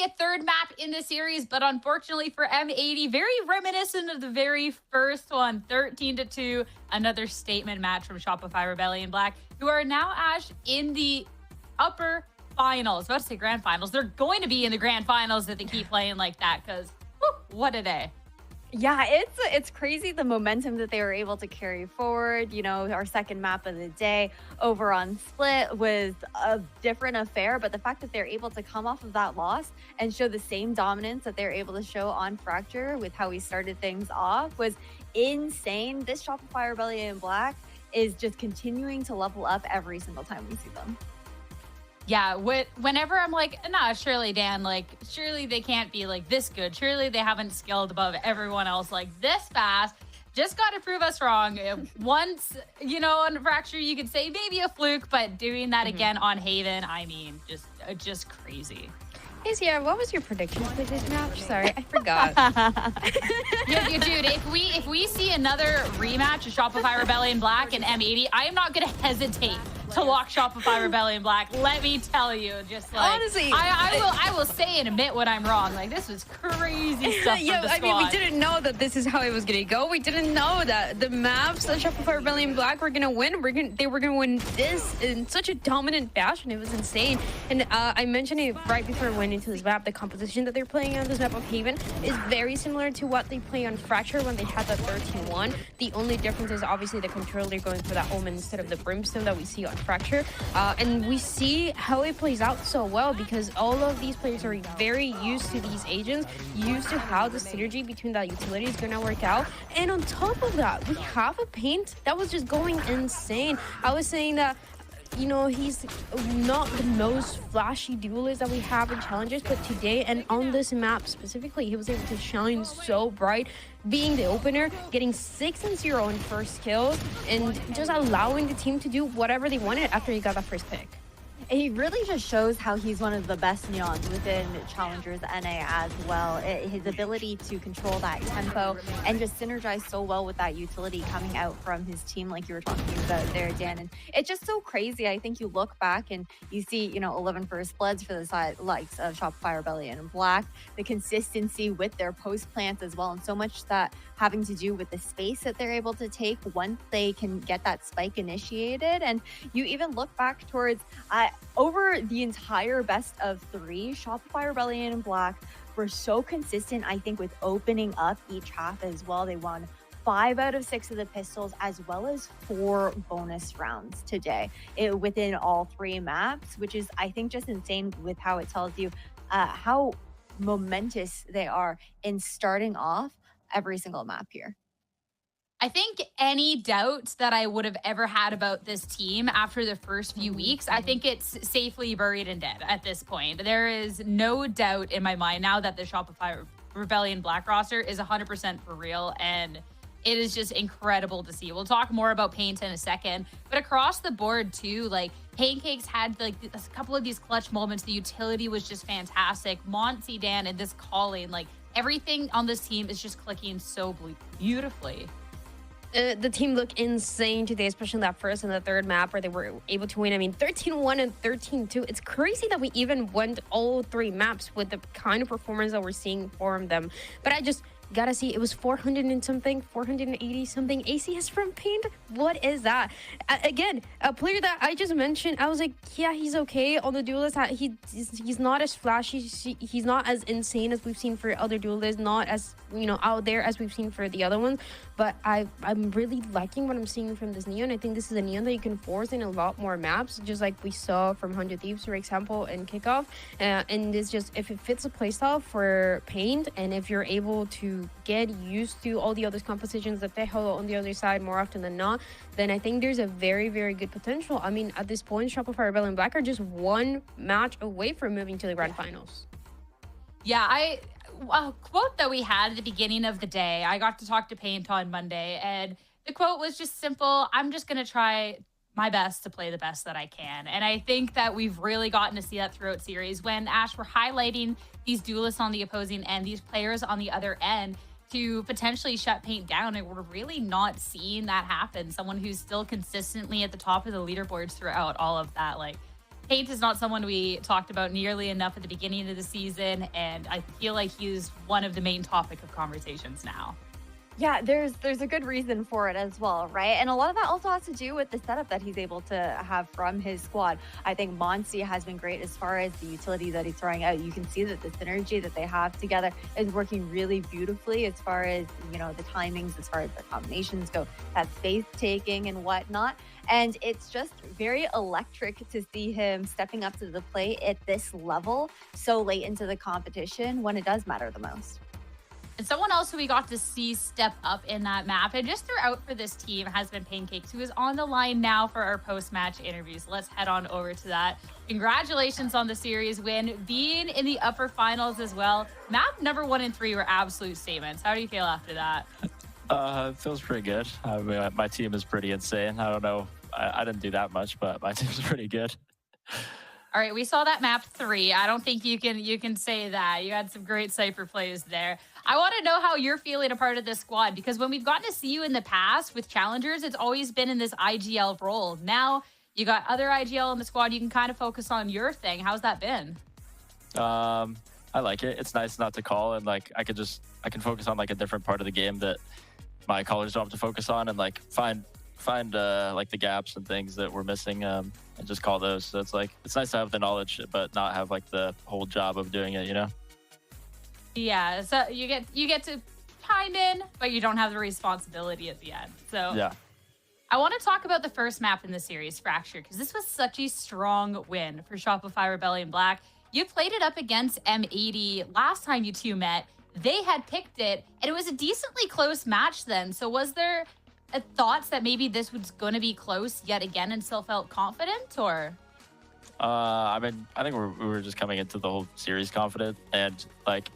a third map in the series, but unfortunately for M80, very reminiscent of the very first one, 13-2, another statement match from Shopify Rebellion Black, who are now, Ash, in the upper finals. I was about to say grand finals. They're going to be in the grand finals if they keep playing like that, because what a day. Yeah, it's crazy the momentum that they were able to carry forward. You know, our second map of the day over on Split was a different affair, but the fact that they're able to come off of that loss and show the same dominance that they're able to show on Fracture with how we started things off was insane. This Shopify Rebellion Black is just continuing to level up every single time we see them. Yeah, whenever I'm like, nah, surely, Dan, like, surely they can't be like this good. Surely they haven't scaled above everyone else like this fast. Just got to prove us wrong. Once, you know, on Fracture, you could say maybe a fluke, but doing that again on Haven, I mean, just crazy. Hey, Sierra, what was your prediction for this match? Sorry, I forgot. Dude, if we see another rematch of Shopify Rebellion Black and M80, I am not going to hesitate to lock Shopify Rebellion Black. Let me tell you, just like, honestly, I will say and admit when I'm wrong. Like, this was crazy stuff. Yeah, from the squad. I mean, we didn't know that this is how it was gonna go. We didn't know that the maps that Shopify Rebellion Black were gonna win. They were gonna win this in such a dominant fashion. It was insane. And I mentioned it right before we went into this map. The composition that they're playing on this map of Haven is very similar to what they play on Fracture when they had that 13-1. The only difference is obviously the controller going for that Omen instead of the Brimstone that we see on Fracture. And we see how it plays out so well because all of these players are very used to these agents, used to how the synergy between that utility is going to work out. And on top of that, we have a Paint that was just going insane. I was saying that, you know, he's not the most flashy duelist that we have in Challengers, but today and on this map specifically, he was able to shine so bright, being the opener, getting 6-0 in first kills, and just allowing the team to do whatever they wanted after he got that first pick. He really just shows how he's one of the best neons within Challengers NA as well. His ability to control that tempo and just synergize so well with that utility coming out from his team like you were talking about there, Dan. And it's just so crazy. I think you look back and you see, you know, 11 first bloods for the side likes of Shopify Rebellion and Black, the consistency with their post plants as well, and so much that having to do with the space that they're able to take once they can get that spike initiated. And you even look back towards over the entire best of 3, Shopify Rebellion and Black were so consistent, I think, with opening up each half as well. They won 5 out of 6 of the pistols, as well as 4 bonus rounds today within all 3 maps, which is, I think, just insane with how it tells you how momentous they are in starting off every single map here. I think any doubts that I would have ever had about this team after the first few weeks, I think it's safely buried and dead at this point. There is no doubt in my mind now that the Shopify Rebellion Black roster is 100% for real, and it is just incredible to see. We'll talk more about Paint in a second, but across the board too, like Pancakes had like a couple of these clutch moments. The utility was just fantastic. Monty, Dan, and this calling, like everything on this team is just clicking so beautifully. The team looked insane today, especially that first and the third map where they were able to win. I mean, 13-1 and 13-2. It's crazy that we even went all 3 maps with the kind of performance that we're seeing from them. But I just gotta see, it was 400 and something, 480 something ACS from Paint. What is that? Again, a player that I just mentioned, I was like, yeah, he's okay on the duelist. He's not as flashy. He's not as insane as we've seen for other duelists, not as, you know, out there as we've seen for the other ones. But I'm really liking what I'm seeing from this Neon. I think this is a Neon that you can force in a lot more maps, just like we saw from 100 Thieves, for example, in Kickoff. And it's just, if it fits a playstyle for Paint, and if you're able to get used to all the other compositions that they hold on the other side more often than not, then I think there's a very, very good potential. I mean, at this point, Shopify Rebellion Black are just 1 match away from moving to the grand finals. Yeah, a quote that we had at the beginning of the day, I got to talk to Paint on Monday, and the quote was just simple: I'm just going to try my best to play the best that I can. And I think that we've really gotten to see that throughout series when, Ash, we're highlighting these duelists on the opposing end, these players on the other end, to potentially shut Paint down, and we're really not seeing that happen. Someone who's still consistently at the top of the leaderboards throughout all of that. Like, Paint is not someone we talked about nearly enough at the beginning of the season, and I feel like he's one of the main topic of conversations now. Yeah, there's a good reason for it as well, right? And a lot of that also has to do with the setup that he's able to have from his squad. I think Monty has been great as far as the utility that he's throwing out. You can see that the synergy that they have together is working really beautifully as far as, you know, the timings, as far as the combinations go, that space taking and whatnot. And it's just very electric to see him stepping up to the plate at this level so late into the competition when it does matter the most. And someone else who we got to see step up in that map and just throughout for this team has been Pancakes, who is on the line now for our post-match interviews. Let's head on over to that. Congratulations on the series win, being in the upper finals as well. Map number 1 and 3 were absolute statements. How do you feel after that? It feels pretty good. I mean, my team is pretty insane. I don't know. I didn't do that much, but my team's pretty good. All right, we saw that map 3. I don't think you can say that. You had some great Cypher plays there. I want to know how you're feeling a part of this squad, because when we've gotten to see you in the past with Challengers, it's always been in this IGL role. Now you got other IGL in the squad. You can kind of focus on your thing. How's that been? I like it. It's nice not to call, and like I can focus on like a different part of the game that my callers don't have to focus on, and like find like the gaps and things that we're missing, and just call those. So it's nice to have the knowledge but not have like the whole job of doing it, you know? Yeah, so you get to chime in, but you don't have the responsibility at the end. So yeah. I want to talk about the first map in the series, Fracture, because this was such a strong win for Shopify Rebellion Black. You played it up against M80 last time you two met. They had picked it, and it was a decently close match then. So was there thoughts that maybe this was going to be close yet again and still felt confident, or? I mean, I think we were just coming into the whole series confident, and like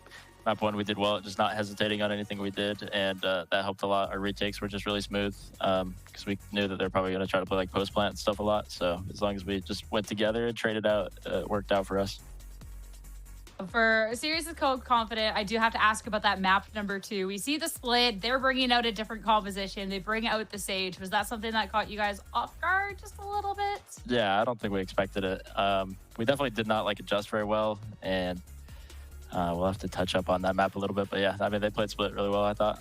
map 1 we did well, just not hesitating on anything we did, and that helped a lot. Our retakes were just really smooth because we knew that they're probably going to try to play like post plant and stuff a lot. So as long as we just went together and traded out, it worked out for us. For a series of code confident, I do have to ask about that map number 2. We see the split. They're bringing out a different composition. They bring out the Sage. Was that something that caught you guys off guard just a little bit? Yeah, I don't think we expected it. We definitely did not like adjust very well, and we'll have to touch up on that map a little bit. But yeah, I mean, they played split really well, I thought.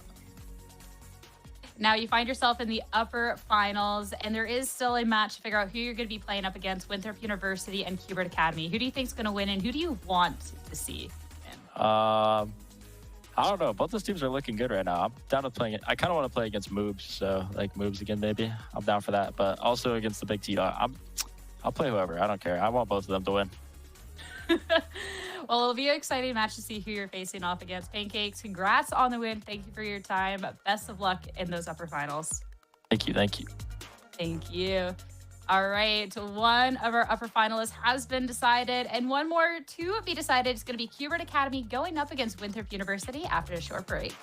Now you find yourself in the upper finals, and there is still a match to figure out who you're going to be playing up against: Winthrop University and Cubert Academy. Who do you think is going to win, and who do you want to see win? I don't know. Both those teams are looking good right now. I'm down to playing it. I kind of want to play against Moobs, so like Moobs again, maybe. I'm down for that. But also against the big T, I'll play whoever. I don't care. I want both of them to win. Well, it'll be an exciting match to see who you're facing off against. Pancakes, congrats on the win. Thank you for your time. Best of luck in those upper finals. Thank you. Thank you. Thank you. All right. One of our upper finalists has been decided, and one more to be decided is going to be Cubert Academy going up against Winthrop University after a short break.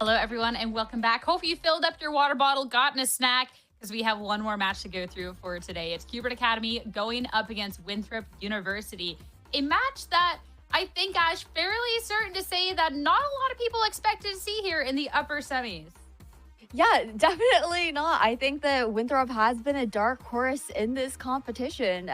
Hello, everyone, and welcome back. Hope you filled up your water bottle, gotten a snack, because we have one more match to go through for today. It's Cubert Academy going up against Winthrop University. A match that I think, Ash, fairly certain to say that not a lot of people expected to see here in the upper semis. Yeah, definitely not. I think that Winthrop has been a dark horse in this competition.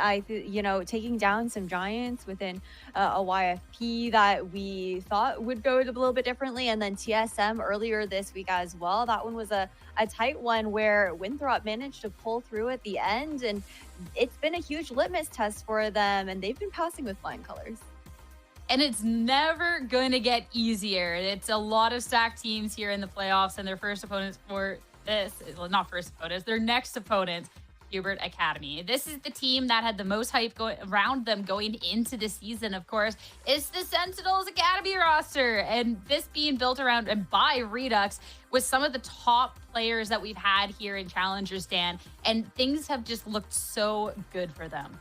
Taking down some giants within a YFP that we thought would go a little bit differently, and then TSM earlier this week as well. That one was a tight one where Winthrop managed to pull through at the end, and it's been a huge litmus test for them, and they've been passing with flying colors. And it's never going to get easier. It's a lot of stacked teams here in the playoffs, and their first opponents for this, well, not first opponents, their next opponent, Cubert Academy. This is the team that had the most hype around them going into the season, of course. It's the Sentinels Academy roster, and this being built around and by Redux with some of the top players that we've had here in Challengers, Dan, and things have just looked so good for them.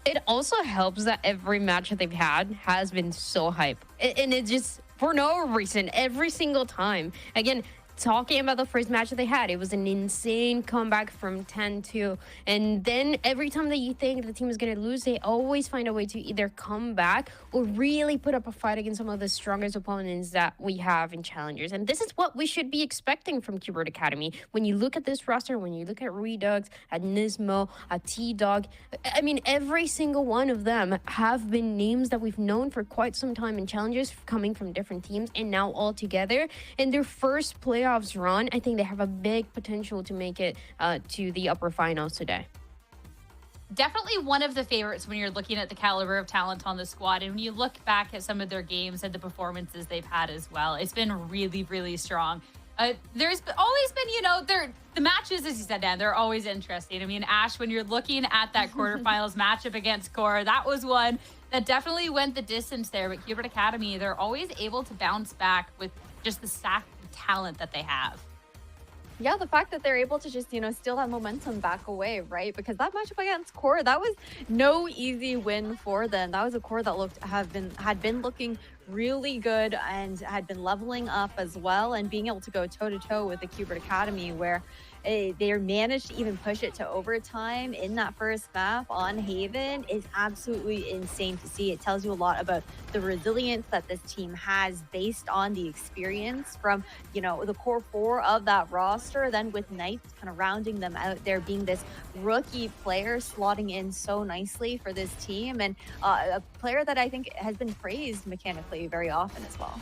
It also helps that every match that they've had has been so hype. And it just, for no reason, every single time. Again, talking about the first match that they had, it was an insane comeback from 10-2. And then every time that you think the team is going to lose, they always find a way to either come back or really put up a fight against some of the strongest opponents that we have in Challengers. And this is what we should be expecting from Cubert Academy. When you look at this roster, when you look at Redux, at Nismo, at T-Dog, I mean, every single one of them have been names that we've known for quite some time in Challengers, coming from different teams, and now all together. In their first playoffs run, I think they have a big potential to make it to the upper finals today. Definitely one of the favorites when you're looking at the caliber of talent on the squad. And when you look back at some of their games and the performances they've had as well, it's been really, really strong. There's always been, the matches, as you said, Dan, they're always interesting. I mean, Ash, when you're looking at that quarterfinals matchup against Core, that was one that definitely went the distance there. But Cubert Academy, they're always able to bounce back with just the stack of talent that they have. Yeah, the fact that they're able to just, steal that momentum back away, right? Because that matchup against Core, that was no easy win for them. That was a Core that had been looking really good and had been leveling up as well, and being able to go toe-to-toe with the Cubert Academy, where they managed to even push it to overtime in that first map on Haven is absolutely insane to see. It tells you a lot about the resilience that this team has based on the experience from, the core four of that roster. Then with Knights kind of rounding them out there, being this rookie player slotting in so nicely for this team, and a player that I think has been praised mechanically very often as well.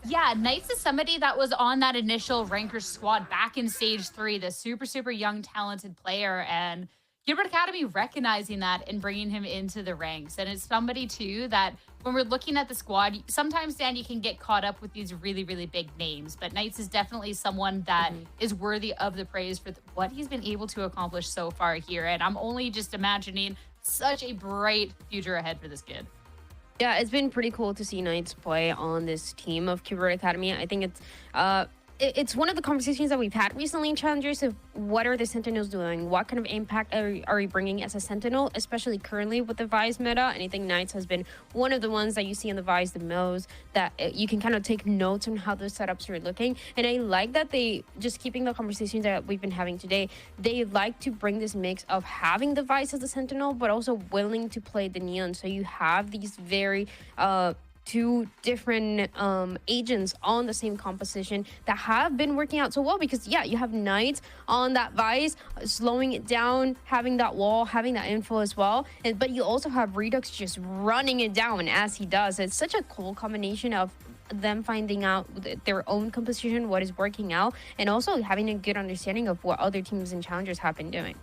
Yeah, Knights is somebody that was on that initial Rankers squad back in Stage 3, the super, super young, talented player, and Cubert Academy recognizing that and bringing him into the ranks. And it's somebody, too, that when we're looking at the squad, sometimes, Dan, you can get caught up with these really, really big names, but Knights is definitely someone that is worthy of the praise for what he's been able to accomplish so far here. And I'm only just imagining such a bright future ahead for this kid. Yeah, it's been pretty cool to see Knights play on this team of Cubert Academy. I think it's one of the conversations that we've had recently in Challengers of what are the Sentinels doing? What kind of impact are we bringing as a Sentinel, especially currently with the Vice meta? And I think Knights has been one of the ones that you see in the Vice the most, that you can kind of take notes on how the setups are looking. And I like that they, just keeping the conversations that we've been having today, they like to bring this mix of having the Vice as a Sentinel, but also willing to play the Neon. So you have these very two different agents on the same composition that have been working out so well, because you have Knights on that Vice, slowing it down, having that wall, having that info as well, but you also have Redux just running it down as he does. It's such a cool combination of them finding out their own composition, what is working out, and also having a good understanding of what other teams and challengers have been doing.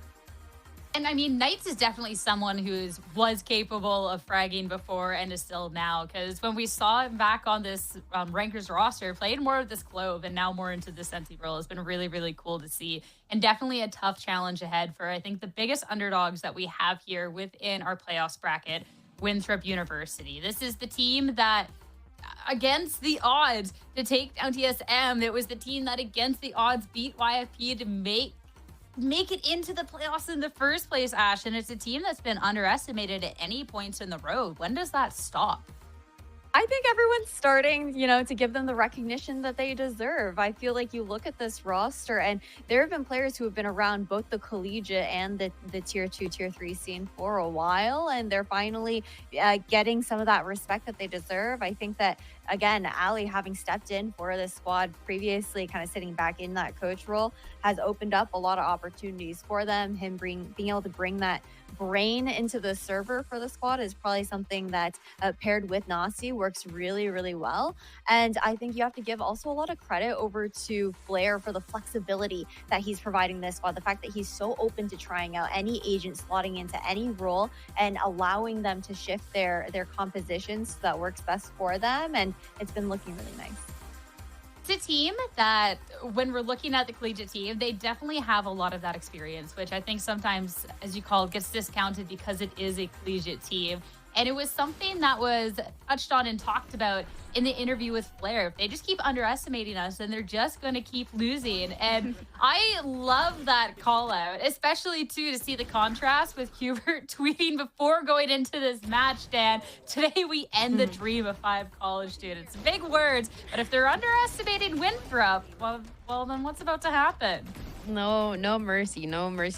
And I mean, Knights is definitely someone who was capable of fragging before and is still now. Because when we saw him back on this Rankers roster, played more of this Clove and now more into the Senti role, has been really, really cool to see. And definitely a tough challenge ahead for, I think, the biggest underdogs that we have here within our playoffs bracket, Winthrop University. This is the team that, against the odds to take down TSM, it was the team that against the odds beat YFP to make it into the playoffs in the first place, Ash. And it's a team that's been underestimated at any points in the road. When does that stop? I think everyone's starting, to give them the recognition that they deserve. I feel like you look at this roster, and there have been players who have been around both the collegiate and the tier 2, tier 3 scene for a while, and they're finally getting some of that respect that they deserve. I think that, again, Ali having stepped in for this squad previously, kind of sitting back in that coach role, has opened up a lot of opportunities for them. Him being able to bring that brain into the server for the squad is probably something that paired with Nasi works really, really well. And I think you have to give also a lot of credit over to Flair for the flexibility that he's providing this squad. The fact that he's so open to trying out any agent, slotting into any role, and allowing them to shift their compositions so that works best for them. And it's been looking really nice. It's a team that, when we're looking at the collegiate team, they definitely have a lot of that experience, which I think sometimes, as you call it, gets discounted because it is a collegiate team. And it was something that was touched on and talked about in the interview with Flair. They just keep underestimating us, and they're just going to keep losing. And I love that call out, especially too to see the contrast with Cubert tweeting before going into this match, Dan. Today we end the dream of 5 college students. Big words, but if they're underestimating Winthrop, well, then what's about to happen? No mercy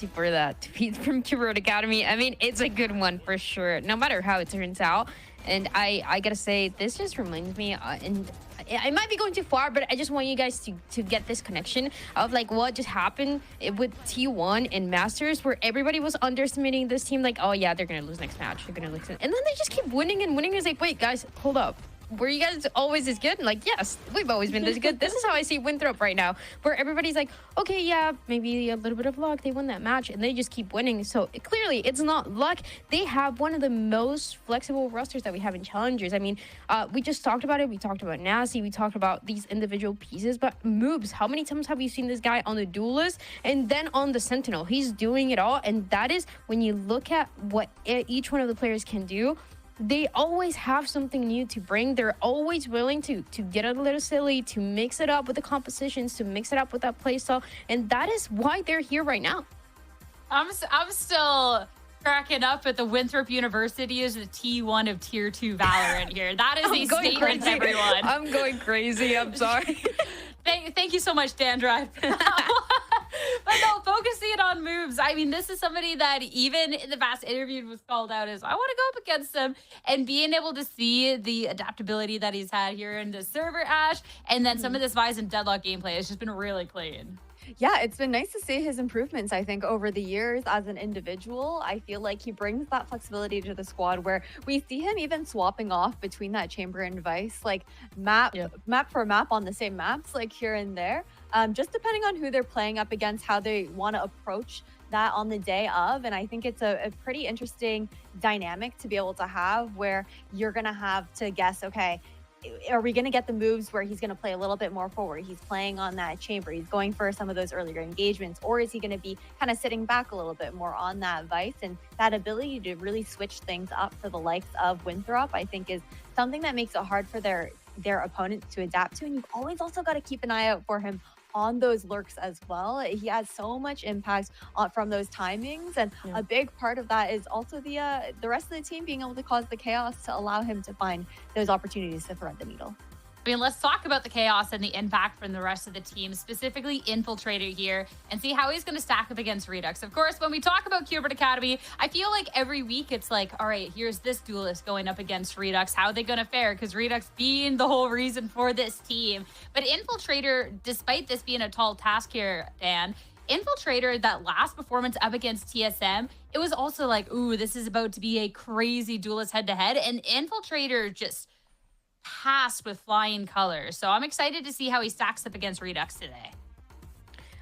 for that tweet from Cubert Academy. I mean, it's a good one for sure, no matter how it turns out. And I gotta say, this just reminds me, and I might be going too far, but I just want you guys to get this connection of like what just happened with T1 and Masters, where everybody was underestimating this team, like, oh yeah, they're gonna lose next match, they're gonna lose, and then they just keep winning and winning. It's like, wait guys, hold up. Were you guys always this good? Like, yes, we've always been this good. This is how I see Winthrop right now, where everybody's like, okay, yeah, maybe a little bit of luck. They won that match, and they just keep winning. So clearly, it's not luck. They have one of the most flexible rosters that we have in Challengers. I mean, we just talked about it. We talked about Nasi. We talked about these individual pieces. But Moobs, how many times have you seen this guy on the Duelist and then on the Sentinel? He's doing it all, and that is when you look at what each one of the players can do. They always have something new to bring. They're always willing to get a little silly, to mix it up with the compositions, to mix it up with that playstyle, and that is why they're here right now. I'm still cracking up at the Winthrop University is the T1 of Tier 2 Valorant here. That is a statement, everyone. I'm going crazy. I'm sorry. Thank you so much, Dan Drive. But no, focusing on moves. I mean, this is somebody that even in the past interview was called out as, I want to go up against him, and being able to see the adaptability that he's had here in the server, Ash, and then some of this Vise and Deadlock gameplay has just been really clean. Yeah, it's been nice to see his improvements, I think, over the years as an individual. I feel like he brings that flexibility to the squad where we see him even swapping off between that Chamber and Vice, like map for map on the same maps, like here and there. Just depending on who they're playing up against, how they want to approach that on the day of. And I think it's a pretty interesting dynamic to be able to have, where you're going to have to guess, okay, are we going to get the moves where he's going to play a little bit more forward? He's playing on that Chamber. He's going for some of those earlier engagements. Or is he going to be kind of sitting back a little bit more on that Vice? And that ability to really switch things up for the likes of Winthrop, I think, is something that makes it hard for their opponents to adapt to. And you've always also got to keep an eye out for him on those lurks as well. He has so much impact from those timings, and a big part of that is also the rest of the team being able to cause the chaos to allow him to find those opportunities to thread the needle. I mean, let's talk about the chaos and the impact from the rest of the team, specifically Infiltrator here, and see how he's going to stack up against Redux. Of course, when we talk about Cubert Academy, I feel like every week it's like, all right, here's this duelist going up against Redux. How are they going to fare? Because Redux being the whole reason for this team. But Infiltrator, despite this being a tall task here, Dan, Infiltrator, that last performance up against TSM, it was also like, ooh, this is about to be a crazy duelist head-to-head. And Infiltrator just passed with flying colors. So I'm excited to see how he stacks up against Redux today.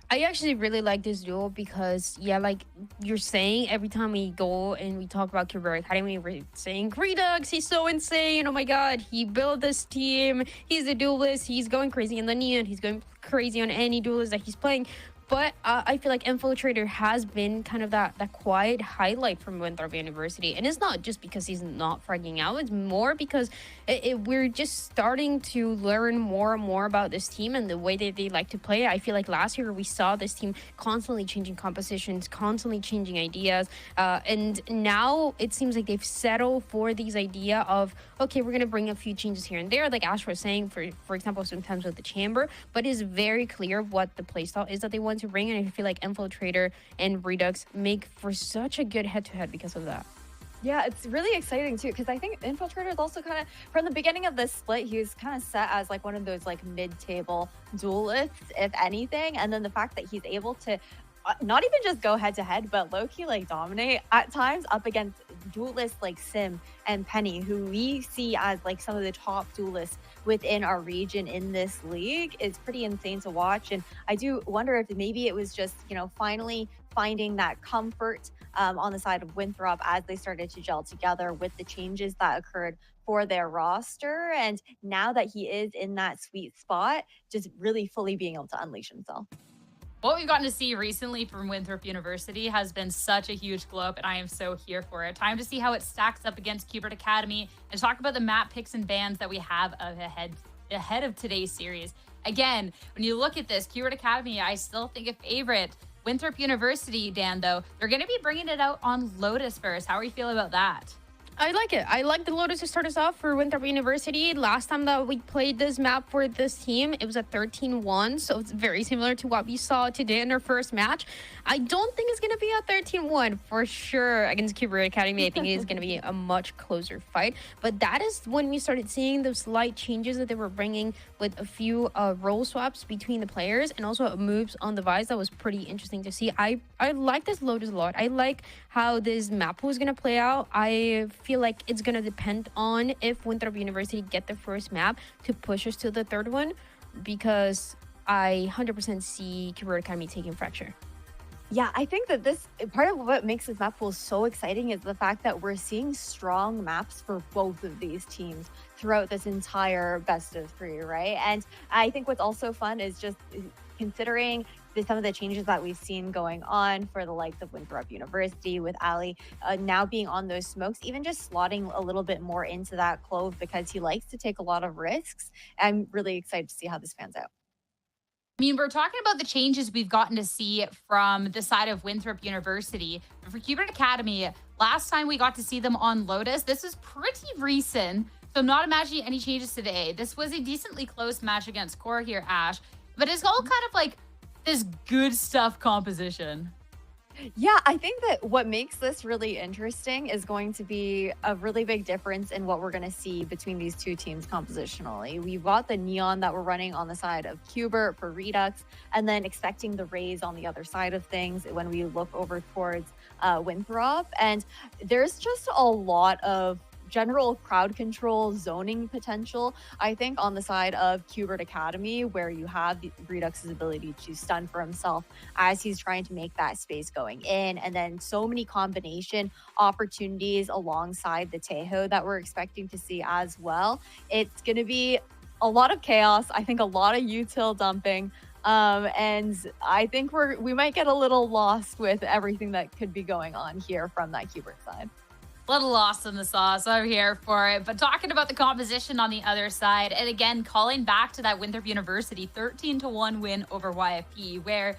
I actually really like this duel because, yeah, like you're saying, every time we go and we talk about Cubert Academy, we're saying Redux, he's so insane. Oh my God, he built this team. He's a duelist. He's going crazy in the Neon. He's going crazy on any duelist that he's playing. But I feel like Infiltrator has been kind of that quiet highlight from Winthrop University. And it's not just because he's not fragging out. It's more because we're just starting to learn more and more about this team and the way that they like to play. I feel like last year we saw this team constantly changing compositions, constantly changing ideas. And now it seems like they've settled for these idea of, okay, we're going to bring a few changes here and there, like Ash was saying, for example, sometimes with the chamber, but it's very clear what the playstyle is that they want to bring. And I feel like Infiltrator and Redux make for such a good head-to-head because of that. Yeah, it's really exciting too, because I think Infiltrator is also kind of, from the beginning of this split, he was kind of set as like one of those like mid-table duelists, if anything. And then the fact that he's able to not even just go head-to-head, but low-key like dominate at times up against duelists like Sim and Penny, who we see as like some of the top duelists within our region in this league, is pretty insane to watch. And I do wonder if maybe it was just, you know, finally finding that comfort on the side of Winthrop as they started to gel together with the changes that occurred for their roster. And now that he is in that sweet spot, just really fully being able to unleash himself. What we've gotten to see recently from Winthrop University has been such a huge glow up, and I am so here for it. Time to see how it stacks up against Cubert Academy and talk about the map picks and bans that we have ahead of today's series. Again, when you look at this, Cubert Academy, I still think a favorite. Winthrop University, Dan, though, they're going to be bringing it out on Lotus first. How are you feeling about that? I like it. I like the Lotus to start us off for Winthrop University. Last time that we played this map for this team, it was a 13-1, so it's very similar to what we saw today in our first match. I don't think it's going to be a 13-1 for sure against Cubert Academy. I think it's going to be a much closer fight, but that is when we started seeing those slight changes that they were bringing with a few role swaps between the players and also moves on the Vice. That was pretty interesting to see. I like this Lotus a lot. I like how this map was going to play out. I feel like it's going to depend on if Winthrop University get the first map to push us to the third one, because I 100% see Cubert Academy taking Fracture. Yeah, I think that this part of what makes this map pool so exciting is the fact that we're seeing strong maps for both of these teams throughout this entire best of 3, right? And I think what's also fun is just considering some of the changes that we've seen going on for the likes of Winthrop University with Ali now being on those smokes, even just slotting a little bit more into that Clove because he likes to take a lot of risks. I'm really excited to see how this pans out. I mean, we're talking about the changes we've gotten to see from the side of Winthrop University. For Cubert Academy, last time we got to see them on Lotus, this is pretty recent, so I'm not imagining any changes today. This was a decently close match against Core here, Ash, but it's all kind of like this good stuff composition. Yeah, I think that what makes this really interesting is going to be a really big difference in what we're going to see between these two teams compositionally. We've got the Neon that we're running on the side of Cubert for Redux, and then expecting the Rays on the other side of things when we look over towards Winthrop. And there's just a lot of general crowd control zoning potential, I think, on the side of Cubert Academy, where you have Redux's ability to stun for himself as he's trying to make that space going in, and then so many combination opportunities alongside the Tejo that we're expecting to see as well. It's going to be a lot of chaos. I think a lot of util dumping. And I think we might get a little lost with everything that could be going on here from that Cubert side. A little lost in the sauce. I'm here for it. But talking about the composition on the other side, and again, calling back to that Winthrop University 13-1 win over YFP, where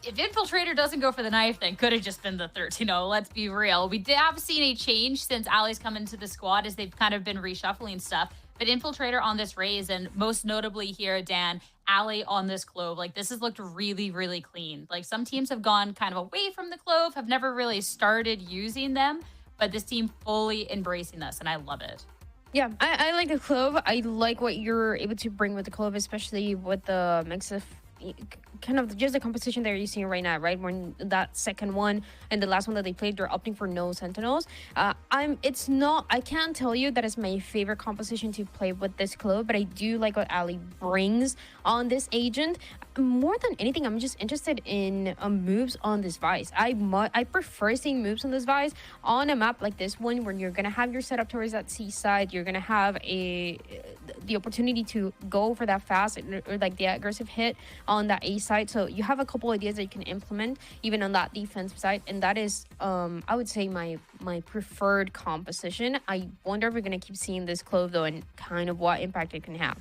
if Infiltrator doesn't go for the knife, then could have just been the 13-0. Let's be real. We have seen a change since Ali's come into the squad as they've kind of been reshuffling stuff. But Infiltrator on this Raze, and most notably here, Dan, Ali on this Clove, like this has looked really, really clean. Like some teams have gone kind of away from the Clove, have never really started using them. But this team fully embracing this, and I love it. Yeah, I like the Clove. I like what you're able to bring with the Clove, especially with the mix of kind of just the composition that you're seeing right now, right? When that second one and the last one that they played, they're opting for no Sentinels. I can't tell you that is my favorite composition to play with this Clove, but I do like what Ali brings on this agent. More than anything, I'm just interested in moves on this Vice. I prefer seeing moves on this Vice on a map like this one, where you're gonna have your setup towards that C side. You're gonna have the opportunity to go for that fast or like the aggressive hit on that A side. So you have a couple ideas that you can implement even on that defensive side, and that is I would say my preferred composition. I wonder if we're gonna keep seeing this Clove though, and kind of what impact it can have.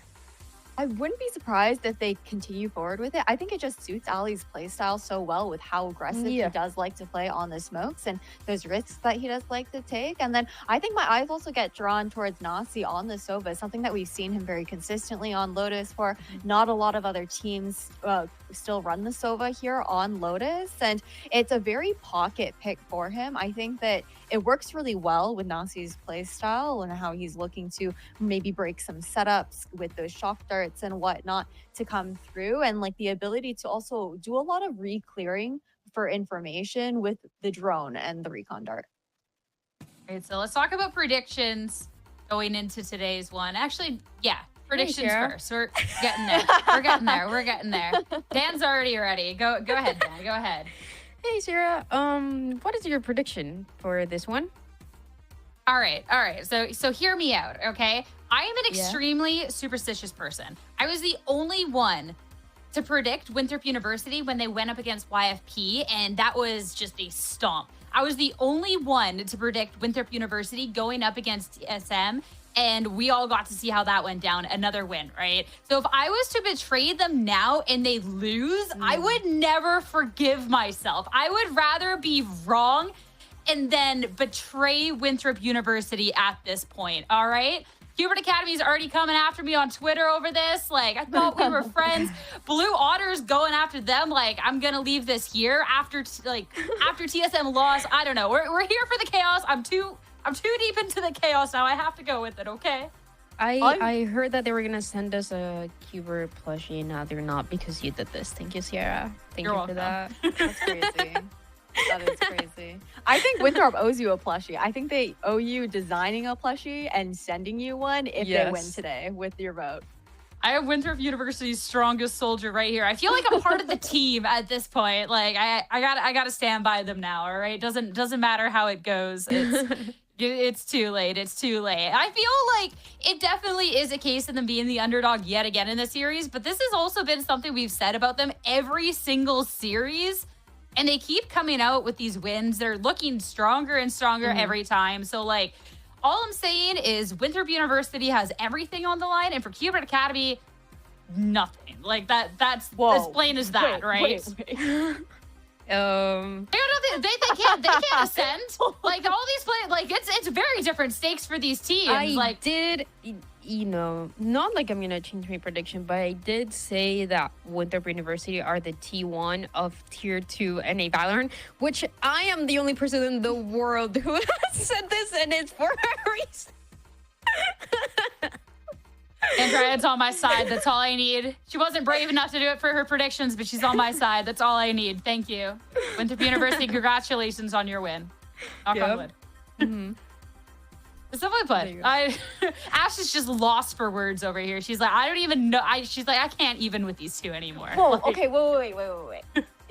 I wouldn't be surprised if they continue forward with it. I think it just suits Ali's playstyle so well with how aggressive he does like to play on the smokes and those risks that he does like to take. And then I think my eyes also get drawn towards Nasi on the Sova, something that we've seen him very consistently on Lotus for. Not a lot of other teams still run the Sova here on Lotus, and it's a very pocket pick for him. I think that it works really well with Nasi's playstyle and how he's looking to maybe break some setups with those shock darts and whatnot to come through, and like the ability to also do a lot of re-clearing for information with the drone and the recon dart. All right, so let's talk about predictions going into today's one. Actually, yeah, predictions first. We're getting there. We're getting there. Dan's already ready. Go ahead, Dan. Go ahead. Hey, Sarah. What is your prediction for this one? All right. So hear me out, okay? I am an extremely superstitious person. I was the only one to predict Winthrop University when they went up against YFP, and that was just a stomp. I was the only one to predict Winthrop University going up against TSM, and we all got to see how that went down. Another win, right? So if I was to betray them now and they lose, I would never forgive myself. I would rather be wrong and then betray Winthrop University at this point, all right? Cubert Academy is already coming after me on Twitter over this. Like, I thought we were friends. Blue Otter's going after them. Like, I'm going to leave this here after TSM lost. I don't know. We're here for the chaos. I'm too deep into the chaos now. I have to go with it, okay? I heard that they were going to send us a Cubert plushie. Now they're not because you did this. Thank you, Sierra. Thank you for that. That's crazy. That is crazy. I think Winthrop owes you a plushie. I think they owe you designing a plushie and sending you one if they win today with your vote. I have Winthrop University's strongest soldier right here. I feel like I'm part of the team at this point. Like I gotta stand by them now. All right, doesn't matter how it goes. It's too late. It's too late. I feel like it definitely is a case of them being the underdog yet again in the series. But this has also been something we've said about them every single series. And they keep coming out with these wins. They're looking stronger and stronger every time. So, like, all I'm saying is Winthrop University has everything on the line. And for Cubert Academy, nothing. Like, that's as plain as that, right? Wait. They can't ascend. Like, all these players, like, it's very different stakes for these teams. Not like I'm gonna change my prediction, but I did say that Winthrop University are the T1 of Tier 2 NA Valorant, which I am the only person in the world who has said this, and it's for a reason. Andrea's on my side. That's all I need. She wasn't brave enough to do it for her predictions, but she's on my side. That's all I need. Thank you. Winthrop University, congratulations on your win. Knock on wood. Simply put, Ash is just lost for words over here. She's like, I don't even know. She's like, I can't even with these two anymore. Whoa, okay, wait.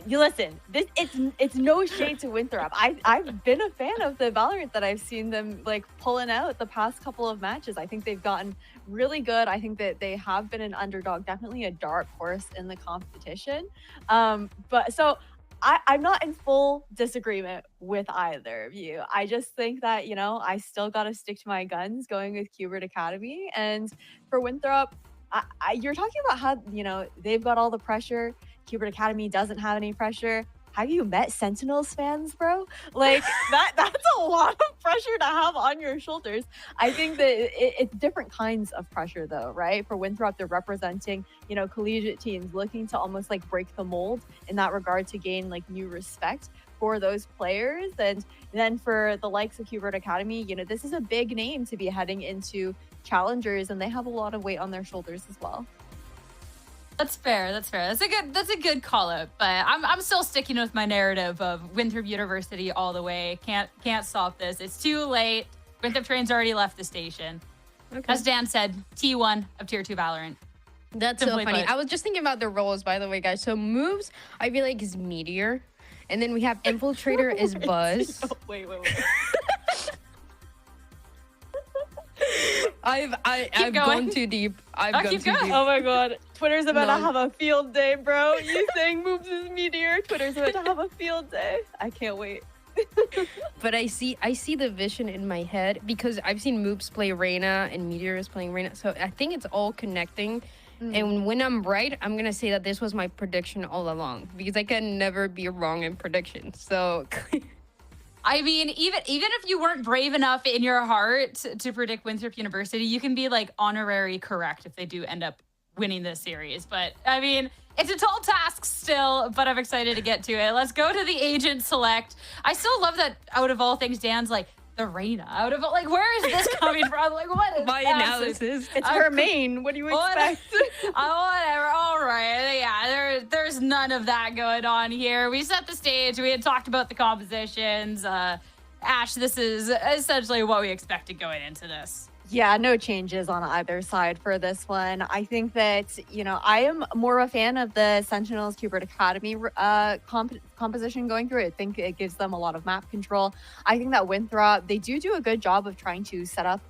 You listen, it's no shade to Winthrop. I've been a fan of the Valorant that I've seen them like pulling out the past couple of matches. I think they've gotten really good. I think that they have been an underdog, definitely a dark horse in the competition. But so I'm not in full disagreement with either of you. I just think that, I still got to stick to my guns going with Cubert Academy. And for Winthrop, you're talking about how, they've got all the pressure. Cubert Academy doesn't have any pressure. Have you met Sentinels fans, bro? Like that's a lot of pressure to have on your shoulders. I think that it's different kinds of pressure though, right? For Winthrop, they're representing, collegiate teams looking to almost like break the mold in that regard to gain like new respect for those players. And then for the likes of Cubert Academy, this is a big name to be heading into Challengers, and they have a lot of weight on their shoulders as well. That's fair. That's a good call out. But I'm still sticking with my narrative of Winthrop University all the way. Can't stop this. It's too late. Winthrop train's already left the station. Okay. As Dan said, T1 of Tier 2 Valorant. That's so funny. I was just thinking about the roles, by the way, guys. So moves, I feel like is Meteor, and then we have Infiltrator is Buzz. Wait. I've gone too deep. I've gone keep too going. deep. Oh my god. Twitter's about No. to have a field day, bro. You saying Moobs is Meteor. Twitter's about to have a field day. I can't wait. But I see the vision in my head because I've seen Moops play Reyna and Meteor is playing Reyna. So I think it's all connecting. And when I'm right, I'm gonna say that this was my prediction all along because I can never be wrong in predictions. So I mean, even if you weren't brave enough in your heart to predict Winthrop University, you can be like honorary correct if they do end up winning this series. But I mean, it's a tall task still, but I'm excited to get to it. Let's go to the agent select. I still love that out of all things, Dan's like, the Reyna. Out of like, where is this coming from? Like, what is my analysis. It's her main. What do you expect? Whatever. All right. Yeah, there's none of that going on here. We set the stage. We had talked about the compositions. Ash, this is essentially what we expected going into this. Yeah, no changes on either side for this one. I think that, I am more a fan of the Sentinels Cubert Academy composition going through it. I think it gives them a lot of map control. I think that Winthrop, they do a good job of trying to set up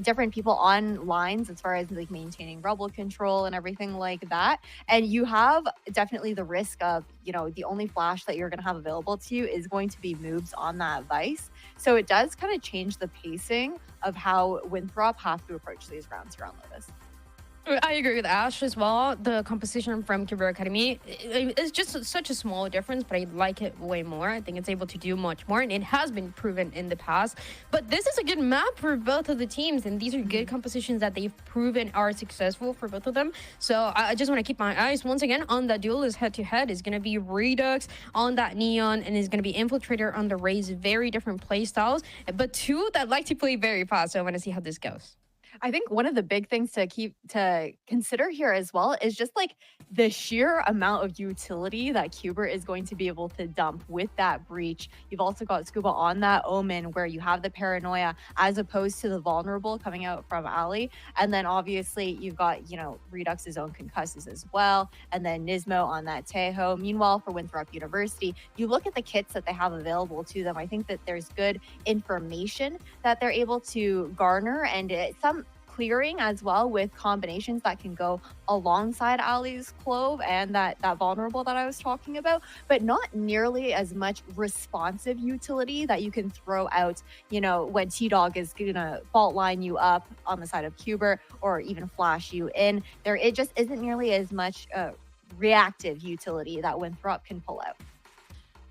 different people on lines as far as like maintaining rebel control and everything like that. And you have definitely the risk of, the only flash that you're going to have available to you is going to be moves on that Vice. So it does kind of change the pacing of how Winthrop have to approach these rounds here on Lotus. I agree with Ash as well. The composition from Cubert Academy is just such a small difference, but I like it way more. I think it's able to do much more, and it has been proven in the past. But this is a good map for both of the teams, and these are good compositions that they've proven are successful for both of them. So I just want to keep my eyes once again on the duel. Is head-to-head. Is going to be Redux on that Neon, and is going to be Infiltrator on the Raze. Very different play styles, but two that like to play very fast. So I want to see how this goes. I think one of the big things to consider here as well is just like the sheer amount of utility that Cubert is going to be able to dump with that breach. You've also got Scuba on that Omen where you have the paranoia as opposed to the vulnerable coming out from Ali. And then obviously you've got, Redux's own concusses as well. And then Nismo on that Tejo. Meanwhile, for Winthrop University, you look at the kits that they have available to them. I think that there's good information that they're able to garner and some clearing as well with combinations that can go alongside Ali's Clove and that vulnerable that I was talking about, but not nearly as much responsive utility that you can throw out, when T-Dog is gonna fault line you up on the side of Cubert or even flash you in. It just isn't nearly as much reactive utility that Winthrop can pull out.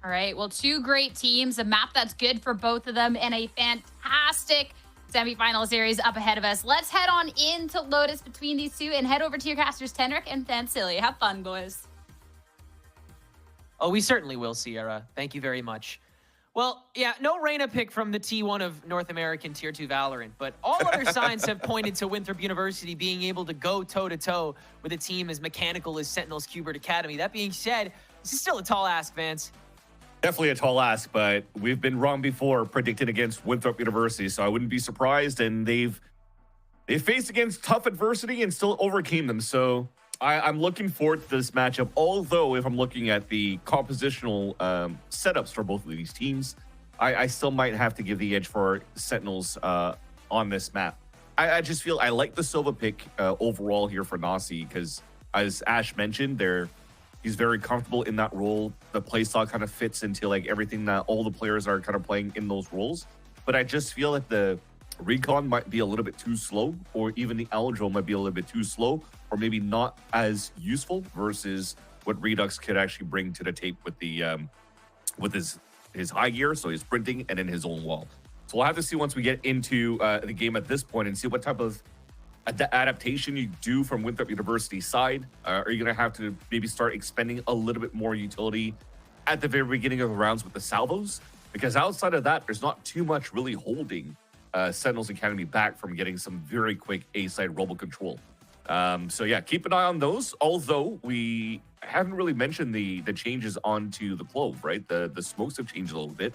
All right. Well, two great teams, a map that's good for both of them, and a fantastic semifinal series up ahead of us. Let's head on into Lotus between these two and head over to your casters, Tenric and Fancilly. Have fun, boys. Oh, we certainly will, Sierra. Thank you very much. Well, yeah, no Reyna pick from the T1 of North American Tier 2 Valorant, but all other signs have pointed to Winthrop University being able to go toe-to-toe with a team as mechanical as Sentinels Cubert Academy. That being said, this is still a tall ask, Vance. Definitely a tall ask, but we've been wrong before predicting against Winthrop University, so I wouldn't be surprised. And they faced against tough adversity and still overcame them. So I'm looking forward to this matchup. Although if I'm looking at the compositional setups for both of these teams, I still might have to give the edge for Sentinels on this map. I just feel I like the Sova pick overall here for Nasi because, as Ash mentioned, he's very comfortable in that role. The playstyle kind of fits into like everything that all the players are kind of playing in those roles. But I just feel like the recon might be a little bit too slow, or even the Alidro might be a little bit too slow, or maybe not as useful versus what Redux could actually bring to the tape with the with his high gear, so his sprinting and in his own wall. So we'll have to see once we get into the game at this point and see what type of adaptation you do from Winthrop University side. Are you going to have to maybe start expending a little bit more utility at the very beginning of the rounds with the salvos? Because outside of that, there's not too much really holding Sentinels Academy back from getting some very quick A-side rebel control. So yeah, keep an eye on those. Although we haven't really mentioned the changes onto the Clove, right? The smokes have changed a little bit.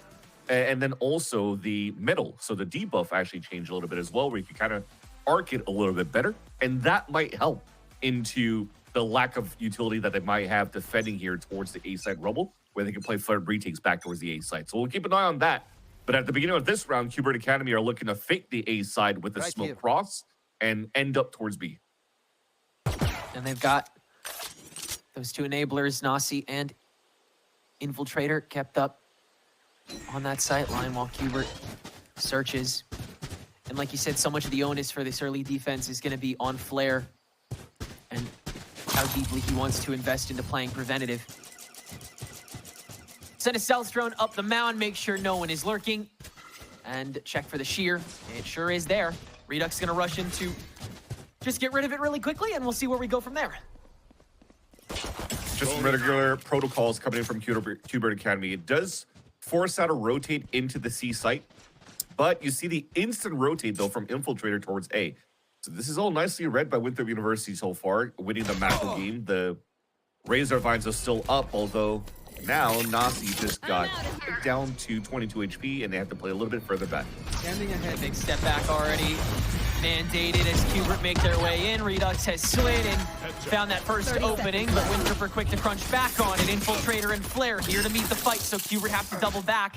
And then also the middle. So the debuff actually changed a little bit as well, where you can kind of arc it a little bit better, and that might help into the lack of utility that they might have defending here towards the A side rubble, where they can play flared retakes back towards the A side. So we'll keep an eye on that. But at the beginning of this round, Cubert Academy are looking to fake the A side with a smoke cross and end up towards B. And they've got those two enablers, Nasi and Infiltrator, kept up on that sight line while Cubert searches. And like you said, so much of the onus for this early defense is going to be on Flare and how deeply he wants to invest into playing preventative. Send a stealth drone up the mound, make sure no one is lurking, and check for the shear. It sure is there. Redux going to rush in to just get rid of it really quickly, and we'll see where we go from there. Just some regular protocols coming in from Cubert Academy. It does force out a rotate into the C site, but you see the instant rotate, though, from Infiltrator towards A. So this is all nicely read by Winthrop University so far, winning the macro game. The Razor Vines are still up, although now Nasi just got down to 22 HP, and they have to play a little bit further back. Standing ahead, big step back already mandated as Cubert make their way in. Redux has slid and found that first opening, but Winthrop are quick to crunch back on it. Infiltrator and Flare here to meet the fight, so Cubert have to double back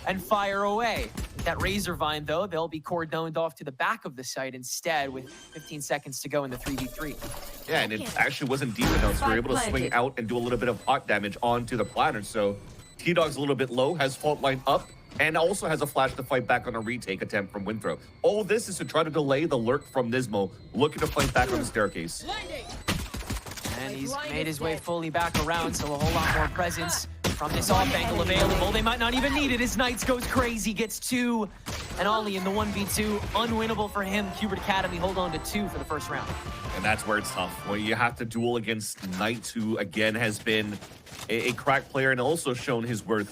and fire away. With that Razor Vine, though, they'll be cordoned off to the back of the site instead with 15 seconds to go in the 3v3. Yeah, and it actually wasn't deep enough, so we're able to swing out and do a little bit of hot damage onto the platter. So T-Dog's a little bit low, has fault line up, and also has a flash to fight back on a retake attempt from Winthrop. All this is to try to delay the lurk from Nismo, looking to fight back on the staircase. And he's made his way fully back around, so a whole lot more presence from this off angle available. They might not even need it as Knights goes crazy, gets 2, and Ollie in the 1v2. Unwinnable for him. Cubert Academy hold on to 2 for the first round. And that's where it's tough. When you have to duel against Knights, who again has been a crack player and also shown his worth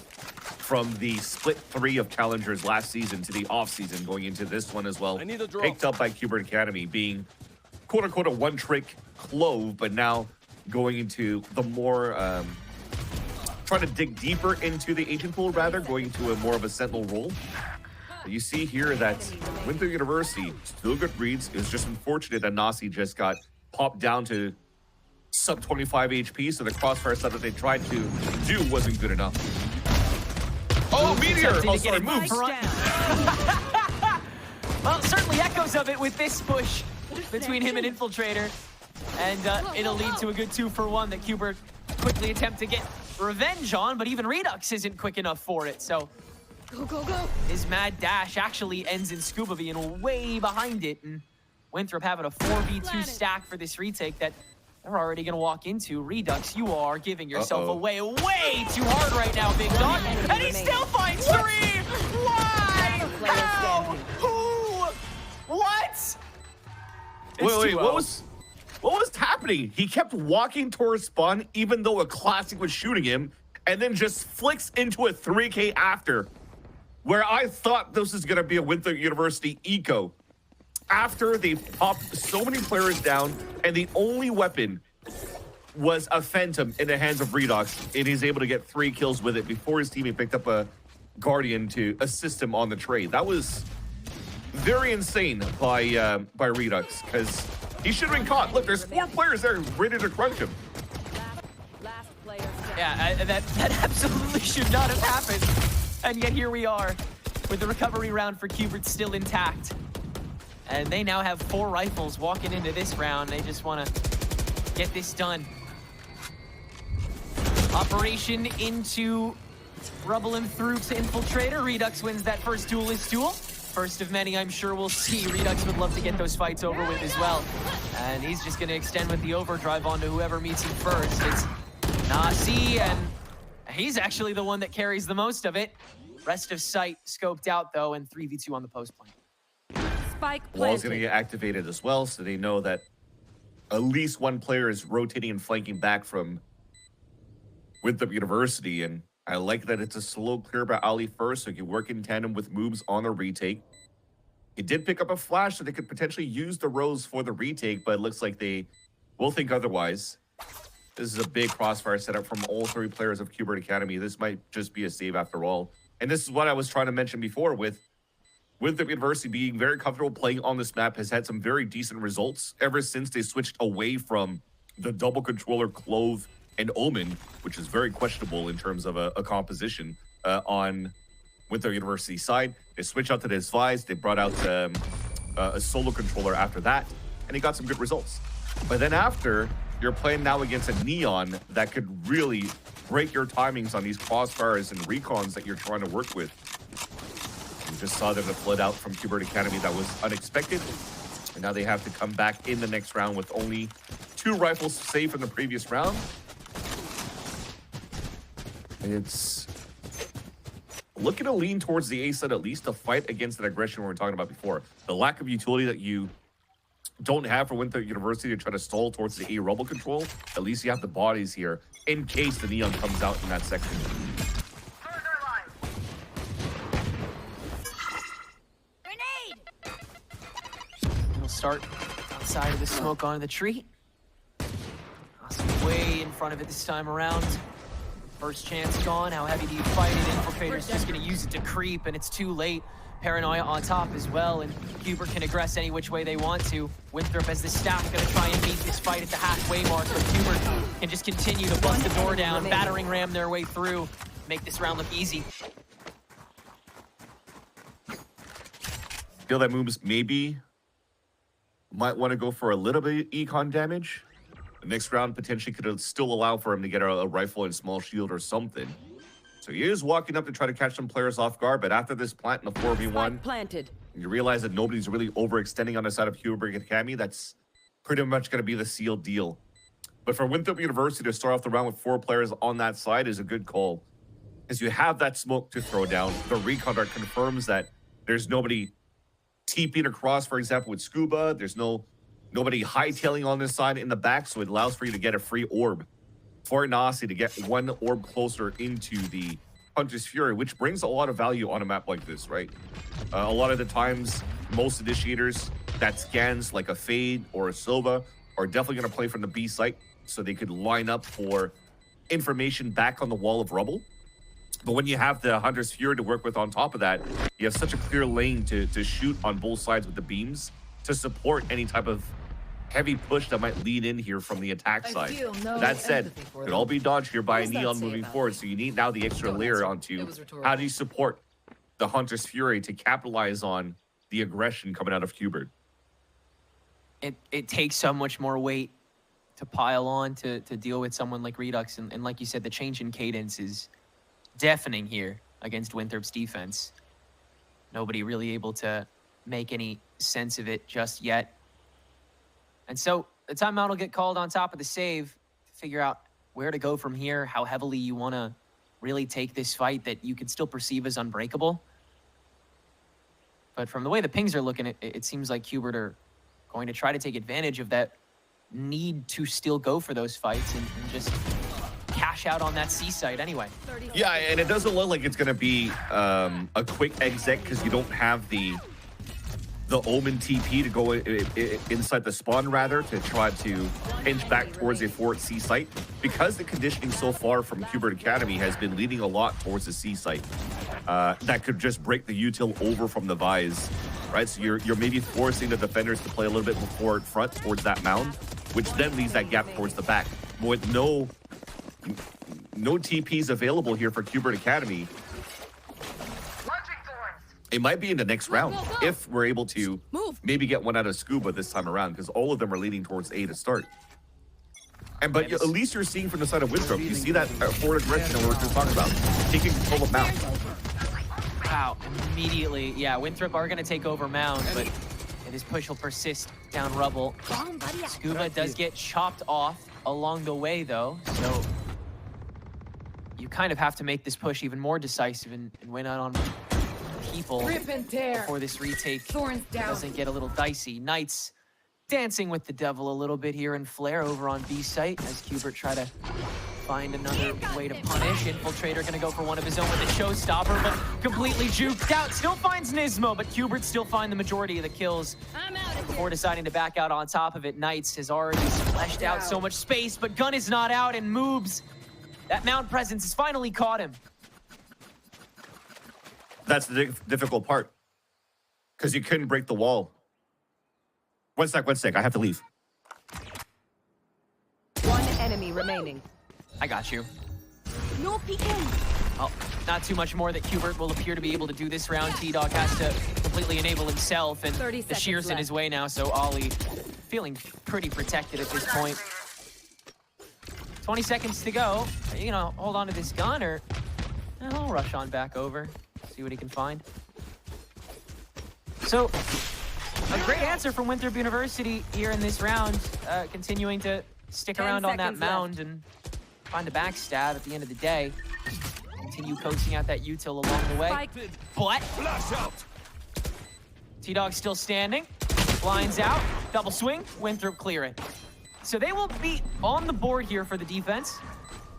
from the split 3 of Challengers last season to the off season, going into this one as well. Picked up by Cubert Academy, being quote-unquote a one-trick clove, but now going into the more trying to dig deeper into the agent pool, rather going into a more of a sentinel role. You see here that Winthrop University still good reads. It's just unfortunate that Nasi just got popped down to sub 25 HP, so the crossfire set that they tried to do wasn't good enough. Oh, Meteor! Oh, sorry, move! Well, certainly echoes of it with this push between him and Infiltrator. And it'll lead to a good 2-for-1 that Cubert quickly attempt to get revenge on, but even Redux isn't quick enough for it, so his mad dash actually ends in Scuba being way behind it, and Winthrop having a 4v2 stack for this retake that they're already going to walk into. Redux, you are giving yourself away way too hard right now, Big Dog, and he still finds 3! Why? How? Who? What? Wait, what was happening? He kept walking towards spawn even though a classic was shooting him, and then just flicks into a 3K after, where I thought this was going to be a Winthrop University eco. After they popped so many players down, and the only weapon was a Phantom in the hands of Redux, and he's able to get 3 kills with it before his teammate picked up a Guardian to assist him on the trade. That was very insane by Redux, because he should have been caught. Look, there's 4 players there ready to crunch him. Yeah, that absolutely should not have happened. And yet here we are with the recovery round for Cubert still intact. And they now have 4 rifles walking into this round. They just want to get this done. Operation into Rubble and through to Infiltrator. Redux wins that first duelist duel. First of many, I'm sure we'll see. Redux would love to get those fights over with as well. And he's just going to extend with the overdrive onto whoever meets him first. It's Nasi, and he's actually the one that carries the most of it. Rest of sight scoped out, though, and 3v2 on the post plane. Wall's going to get activated as well, so they know that at least one player is rotating and flanking back from Winthrop University, and I like that it's a slow clear by Ali first, so he can work in tandem with moves on the retake. He did pick up a flash, so they could potentially use the Rose for the retake, but it looks like they will think otherwise. This is a big crossfire setup from all 3 players of Cubert Academy. This might just be a save after all. And this is what I was trying to mention before with Winthrop University being very comfortable playing on this map, has had some very decent results ever since they switched away from the double controller Clove and Omen, which is very questionable in terms of a composition on Winthrop University side. They switch out to this Vise. They brought out a solo controller after that, and he got some good results. But then after, you're playing now against a Neon that could really break your timings on these crossfires and recons that you're trying to work with. You just saw them flood out from Cubert Academy. That was unexpected. And now they have to come back in the next round with only 2 rifles saved from the previous round. It's looking to lean towards the A side, at least to fight against that aggression we were talking about before. The lack of utility that you don't have for Winthrop University to try to stall towards the A rubble control. At least you have the bodies here in case the Neon comes out in that section. We'll start outside of the smoke onto the tree. Awesome, way in front of it this time around. First chance gone. How heavy do you fight it? Infiltrator's just going to use it to creep, and it's too late. Paranoia on top as well, and Cubert can aggress any which way they want to. Winthrop as the staff going to try and meet this fight at the halfway mark, but Cubert can just continue to bust the door down, battering ram their way through, make this round look easy. Feel that moves maybe might want to go for a little bit of econ damage. The next round potentially could still allow for him to get a rifle and small shield or something. So he is walking up to try to catch some players off guard, but after this plant in the 4v1, planted. You realize that nobody's really overextending on the side of Cubert Academy. That's pretty much going to be the sealed deal. But for Winthrop University to start off the round with 4 players on that side is a good call. As you have that smoke to throw down, the recon dart confirms that there's nobody TPing across, for example, with Scuba. There's nobody hightailing on this side in the back, so it allows for you to get a free orb for Nasi to get 1 orb closer into the Hunter's Fury, which brings a lot of value on a map like this, right? A lot of the times, most initiators that scans like a Fade or a Silva are definitely going to play from the B site, so they could line up for information back on the wall of rubble. But when you have the Hunter's Fury to work with on top of that, you have such a clear lane to shoot on both sides with the beams to support any type of heavy push that might lead in here from the attack side. That said, it could all be dodged here by Neon moving forward, so you need now the extra layer onto how do you support the Hunter's Fury to capitalize on the aggression coming out of Cubert. It takes so much more weight to pile on to deal with someone like Redux, and like you said, the change in cadence is deafening here against Winthrop's defense. Nobody really able to make any sense of it just yet. And so the timeout will get called on top of the save to figure out where to go from here, how heavily you want to really take this fight that you could still perceive as unbreakable. But from the way the pings are looking, it seems like Cubert are going to try to take advantage of that need to still go for those fights and just cash out on that C site anyway. Yeah, and it doesn't look like it's going to be a quick exec because you don't have the Omen TP to go inside the spawn, rather, to try to hinge back towards a Fort C site. Because the conditioning so far from Cubert Academy has been leading a lot towards the C site. That could just break the util over from the Vise, right? So you're maybe forcing the defenders to play a little bit more forward front towards that mound, which then leaves that gap towards the back. But with no TPs available here for Cubert Academy, it might be in the next round if we're able to maybe get one out of Scuba this time around, because all of them are leading towards A to start. But at least you're seeing from the side of Winthrop, you see that forward aggression that we were just talking about, taking control of Mount. Wow, immediately, yeah, Winthrop are going to take over Mound, but this push will persist down Rubble. Scuba does get chopped off along the way, though, so you kind of have to make this push even more decisive and win out on people before this retake doesn't get a little dicey. Knights dancing with the devil a little bit here, and Flare over on B site as Cubert try to find another way to punish. Infiltrator gonna go for one of his own with a showstopper, but completely juked out. Still finds Nismo, but Cubert still find the majority of the kills before deciding to back out on top of it. Knights has already fleshed out so much space, but Gun is not out and moves. That Mount presence has finally caught him. That's the difficult part, because you couldn't break the wall. One sec, I have to leave. One enemy remaining. I got you. No peeking. Well, not too much more that Cubert will appear to be able to do this round. T-Dog has to completely enable himself, and the shear's in his way now, so Ollie feeling pretty protected at this point. 20 seconds to go. Are you gonna hold on to this gun, or he'll rush on back over, see what he can find? So, a great answer from Winthrop University here in this round, continuing to stick around on that mound and find a backstab at the end of the day. Continue coaching out that util along the way. But T-Dog still standing. Blinds out. Double swing. Winthrop clear it. So they will be on the board here for the defense.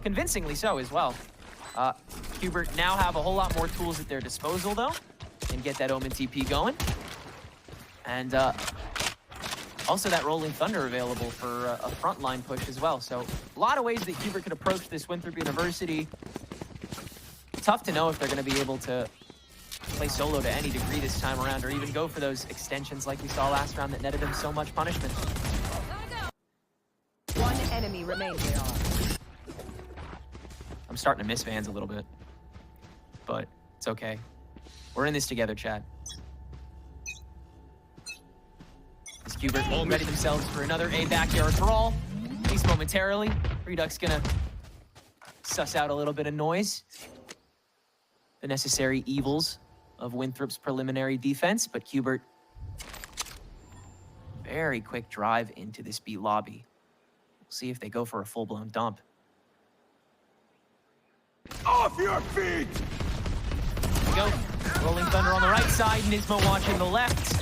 Convincingly so as well. Cubert now have a whole lot more tools at their disposal, though, and get that Omen TP going. And also that Rolling Thunder available for a frontline push as well. So a lot of ways that Cubert could approach this Winthrop University. Tough to know if they're going to be able to play solo to any degree this time around, or even go for those extensions like we saw last round that netted them so much punishment. One enemy remains. I'm starting to miss Vans a little bit, but it's okay. We're in this together, Chad. As Cubert ready themselves for another A backyard brawl, at least momentarily. Redux gonna suss out a little bit of noise. The necessary evils of Winthrop's preliminary defense, but Cubert, very quick drive into this B lobby. We'll see if they go for a full-blown dump. Off your feet! Here we go. Rolling Thunder on the right side, Nismo watching the left.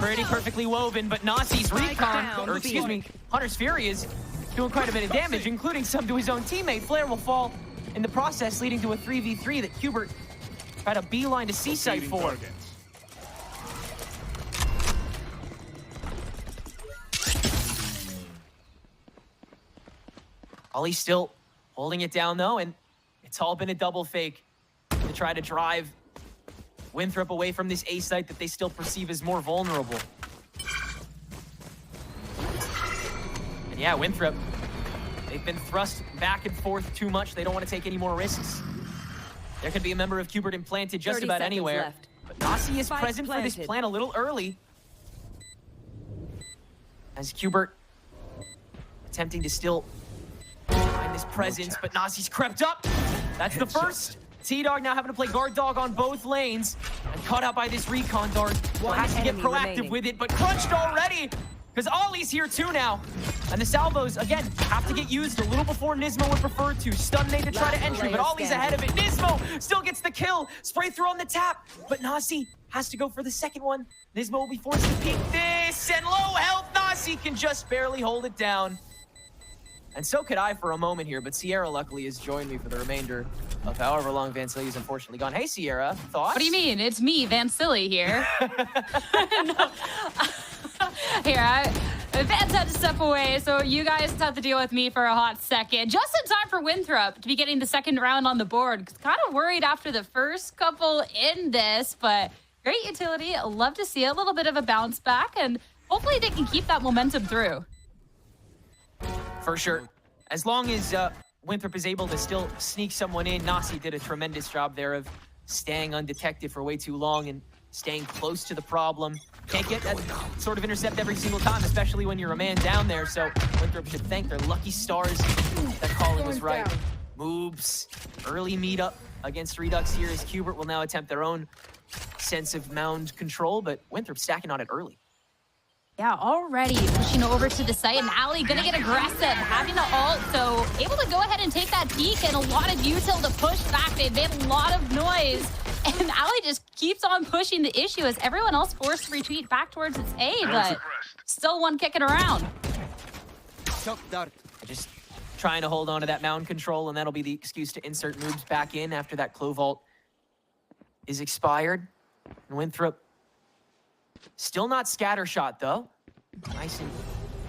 Pretty perfectly woven, but Nazi's recon, or excuse me, Hunter's Fury is doing quite a bit of damage, including some to his own teammate. Flare will fall in the process, leading to a 3v3 that Cubert tried a beeline to C-site for. Ollie's still holding it down, though, and it's all been a double fake to try to drive Winthrop away from this A site that they still perceive as more vulnerable. And yeah, Winthrop, they've been thrust back and forth too much. They don't want to take any more risks. There could be a member of Cubert implanted just about anywhere. Left. But Nasi is present for this plan a little early. As Cubert attempting to still find this presence, but Nasi's crept up. That's the first. T-Dog now having to play guard dog on both lanes, and caught out by this recon dart. Will has to get proactive with it, but crunched already, because Ollie's here too now. And the salvos, again, have to get used a little before Nismo would prefer to. Stun nade to try to entry, but Ollie's ahead of it. Nismo still gets the kill. Spray through on the tap, but Nasi has to go for the second one. Nismo will be forced to peek this, and low health, Nasi can just barely hold it down. And so could I for a moment here, but Sierra luckily has joined me for the remainder of however long Vancilli is unfortunately gone. Hey, Sierra, thoughts? What do you mean? It's me, Vancilli here. Here, Vance had to step away, so you guys have to deal with me for a hot second. Just in time for Winthrop to be getting the second round on the board. Kind of worried after the first couple in this, but great utility. Love to see a little bit of a bounce back, and hopefully they can keep that momentum through. For sure. As long as Winthrop is able to still sneak someone in, Nasi did a tremendous job there of staying undetected for way too long and staying close to the problem. Can't get that sort of intercept every single time, especially when you're a man down there, so Winthrop should thank their lucky stars that Colin was right. Moves. Early meetup against Redux here as Cubert will now attempt their own sense of mound control, but Winthrop stacking on it early. Yeah, already pushing over to the site, and Ali gonna get aggressive, having the ult, so able to go ahead and take that peek, and a lot of util to push back. They've made a lot of noise, and Ali just keeps on pushing the issue as everyone else forced to retreat back towards its A, but still one kicking around. Just trying to hold on to that mound control, and that'll be the excuse to insert moves back in after that Clo Vault is expired. And Winthrop still not scattershot, though. Nice and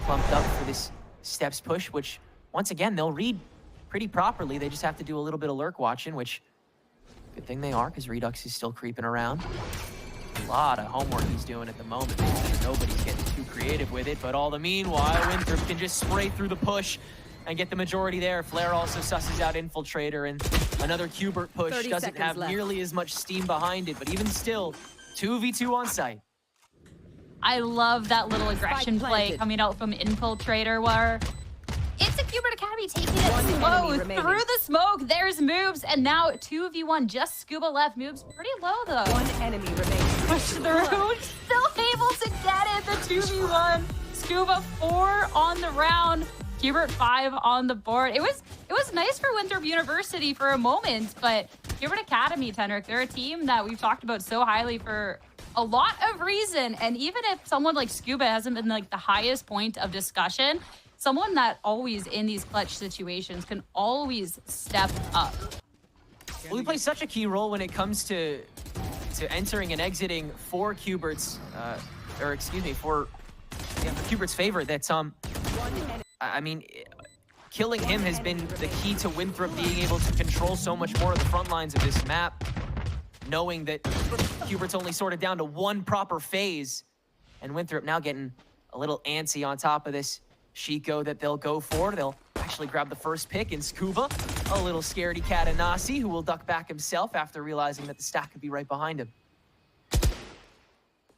plumped up for this steps push, which, once again, they'll read pretty properly. They just have to do a little bit of lurk watching, which, good thing they are, because Redux is still creeping around. A lot of homework he's doing at the moment. Nobody's getting too creative with it, but all the meanwhile, Winthrop can just spray through the push. and get the majority there. Flare also susses out Infiltrator, and another Cubert push 30 doesn't seconds have left. nearly as much steam behind it, but even still, 2v2 on site. I love that little aggression Spike play planted. coming out from Infiltrator where it's a Cubert Academy taking it One slow enemy remaining. through the smoke. There's Moves, and now 2v1, just Scuba left. Moves pretty low though. One enemy remaining. Push through, still able to get it, the 2v1. Scuba 4 on the round, Cubert 5 on the board. It was nice for Winthrop University for a moment, but Cubert Academy, Tenric, they're a team that we've talked about so highly for a lot of reason. And even if someone like Scuba hasn't been like the highest point of discussion, someone that always in these clutch situations can always step up. Well, we play such a key role when it comes to entering and exiting for Cubert's, for Cubert's favor. That's I mean, killing him has been the key to Winthrop being able to control so much more of the front lines of this map, knowing that Cubert's only sorted down to one proper phase, and Winthrop now getting a little antsy on top of this Chico that they'll go for. They'll actually grab the first pick in Scuba, a little scaredy cat and Nasi, who will duck back himself after realizing that the stack could be right behind him.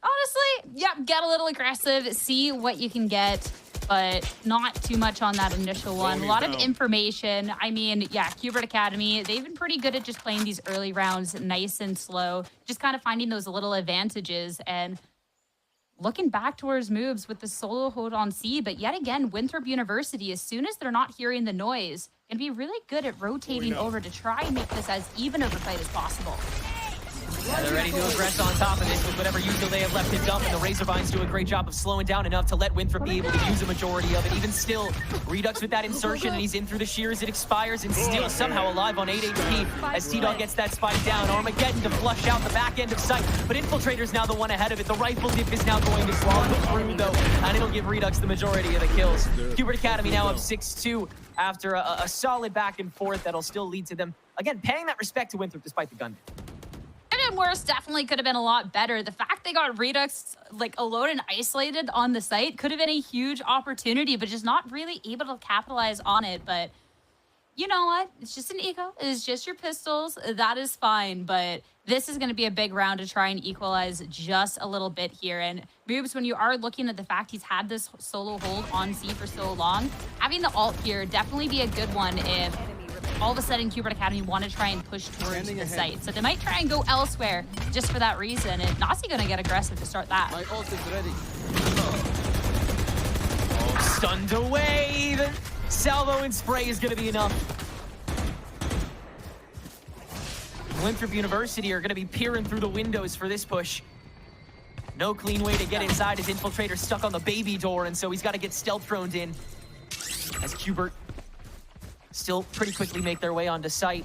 Honestly, yep, get a little aggressive, see what you can get, but not too much on that initial one. A lot of information. I mean, yeah, Cubert Academy, they've been pretty good at just playing these early rounds nice and slow, just kind of finding those little advantages and looking back towards Moves with the solo hold on C. But yet again, Winthrop University, as soon as they're not hearing the noise, can be really good at rotating over to try and make this as even of a fight as possible. Yeah, they're ready to aggress on top of this with whatever usual they have left to dump, and the Razorvines do a great job of slowing down enough to let Winthrop be able to use a majority of it. Even still, Redux with that insertion, and he's in through the shears. It expires, and still somehow alive on 8 HP as T-Dog gets that spike down. Armageddon to flush out the back end of sight, but Infiltrator's now the one ahead of it. The rifle dip is now going to slog through, though, and it'll give Redux the majority of the kills. Cubert Academy now up 6-2 after a solid back and forth that'll still lead to them, again, paying that respect to Winthrop despite the gun. And worse, definitely could have been a lot better. The fact they got Redux like alone and isolated on the site could have been a huge opportunity, but just not really able to capitalize on it. But you know what? It's just an eco. It's just your pistols. That is fine. But this is going to be a big round to try and equalize just a little bit here. And Boobs, when you are looking at the fact he's had this solo hold on C for so long, having the ult here definitely be a good one if all of a sudden Cubert Academy want to try and push towards the site. So they might try and go elsewhere just for that reason. And Nasi going to get aggressive to start that. My ult is ready. Oh, stunned away. The salvo and spray is going to be enough. Winthrop University are going to be peering through the windows for this push. No clean way to get inside. His Infiltrator stuck on the baby door, and so he's got to get stealth droned in. As Cubert still pretty quickly make their way onto site.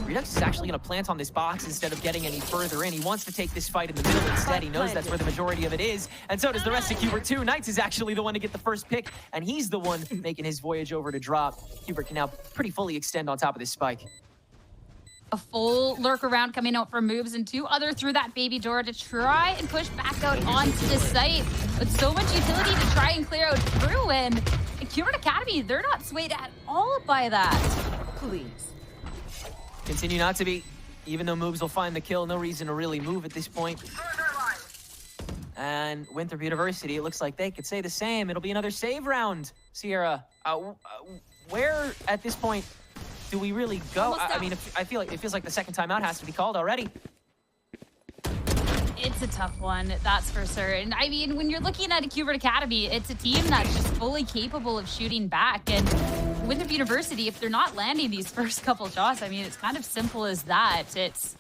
Redux is actually going to plant on this box instead of getting any further in. He wants to take this fight in the middle instead. He knows that's where the majority of it is, and so does the rest of Cubert too. Knights is actually the one to get the first pick, and he's the one making his voyage over to drop. Cubert can now pretty fully extend on top of this spike. A full lurk around coming out for Moves, and two other through that baby door to try and push back out onto the site. With so much utility to try and clear out through, and Cubert Academy, they're not swayed at all by that. Please. Continue not to be, even though Moves will find the kill. No reason to really move at this point. And Winthrop University, it looks like they could say the same. It'll be another save round. Sierra, where at this point do we really go? I mean, I feel like it feels like the second timeout has to be called already. It's a tough one, that's for certain. I mean, when you're looking at a Cubert Academy, it's a team that's just fully capable of shooting back. And Winthrop University, if they're not landing these first couple shots, I mean, it's kind of simple as that. It's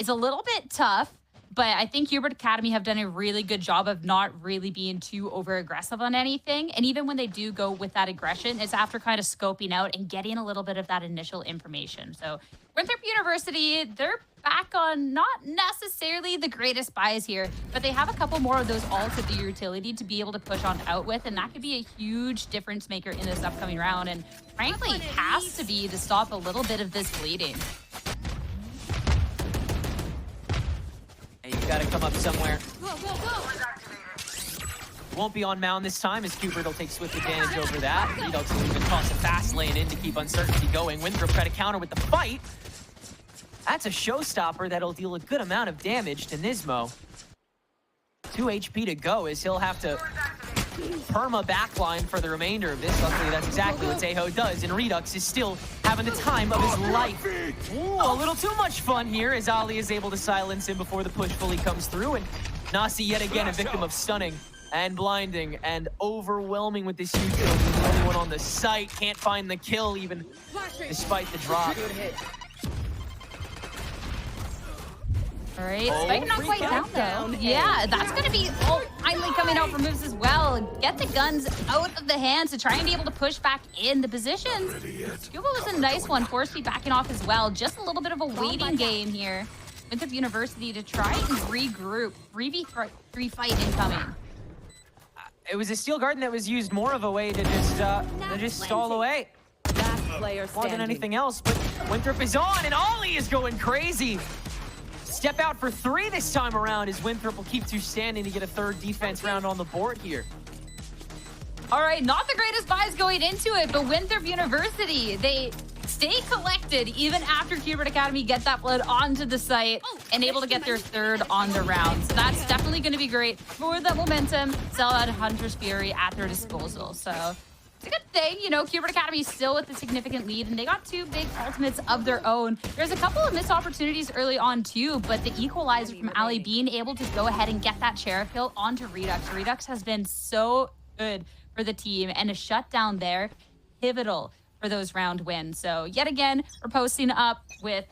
a little bit tough, but I think Cubert Academy have done a really good job of not really being too over-aggressive on anything. And even when they do go with that aggression, it's after kind of scoping out and getting a little bit of that initial information. So Winthrop University, they're back on not necessarily the greatest buys here, but they have a couple more of those ults at the utility to be able to push on out with, and that could be a huge difference maker in this upcoming round, and frankly, it has to be to stop a little bit of this bleeding. Hey, you gotta come up somewhere. won't be on mound this time as Cubert will take swift advantage over that. Redux will even toss a fast lane in to keep uncertainty going. Winthrop try to counter with the fight. That's a showstopper that'll deal a good amount of damage to Nismo. 2 HP to go as he'll have to perma backline for the remainder of this. Luckily, that's exactly what Teho does, and Redux is still having the time of his life. Ooh, a little too much fun here as Ali is able to silence him before the push fully comes through, and Nasi yet again a victim of stunning and blinding and overwhelming with this huge kill. He's the only one on the site, can't find the kill even despite the drop. All right, Spike not quite down though. Yeah, that's gonna be finally coming out for moves as well. Get the guns out of the hands to try and be able to push back in the positions. Cuba was a nice one, force feed backing off as well. Just a little bit of a waiting game here. Winthrop University to try and regroup. 3v3 fight incoming. It was a steel garden that was used more of a way to just stall away. Last player standing. More than anything else, but Winthrop is on and Ollie is going crazy. Step out for 3 this time around as Winthrop will keep 2 standing to get a 3rd defense round on the board here. All right, not the greatest vibes going into it, but Winthrop University, they stay collected even after Cubert Academy get that blood onto the site and able to get their 3rd on the round. So that's definitely going to be great for the momentum. Still had Hunter's Fury at their disposal. So it's a good thing, you know, Cubert Academy is still with a significant lead, and they got 2 big ultimates of their own. There's a couple of missed opportunities early on too, but the equalizer from Ali being able to go ahead and get that sheriff kill onto Redux. Redux has been so good for the team, and a shutdown there, pivotal for those round wins. So yet again, we're posting up with,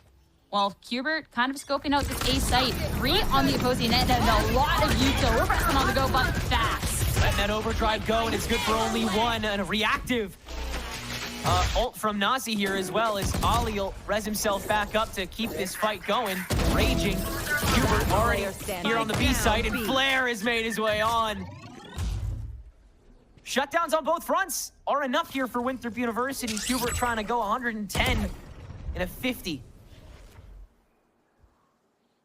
well, Cubert kind of scoping out this A site. 3 on the opposing end and a lot of util. We're pressing on the go button fast. Letting that overdrive go, and it's good for only 1. And a reactive ult from Nasi here as well, as Ali will res himself back up to keep this fight going. Raging. Cubert already here on the B site, and Flair has made his way on. Shutdowns on both fronts are enough here for Winthrop University. Cubert trying to go 110 in a 50.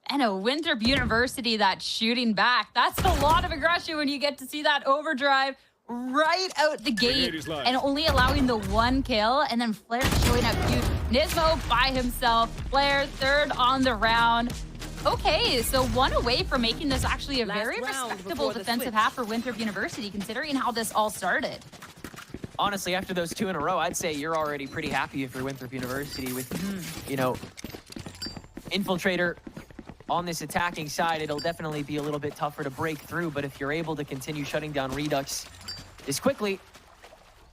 And a Winthrop University that's shooting back. That's a lot of aggression when you get to see that overdrive right out the gate and only allowing the 1 kill, and then Flair showing up huge. Nismo by himself. Flair 3rd on the round. Okay, so 1 away from making this actually a very respectable defensive half for Winthrop University, considering how this all started. Honestly, after those 2 in a row, I'd say you're already pretty happy if you're Winthrop University with, you know, Infiltrator on this attacking side. It'll definitely be a little bit tougher to break through, but if you're able to continue shutting down Redux this quickly,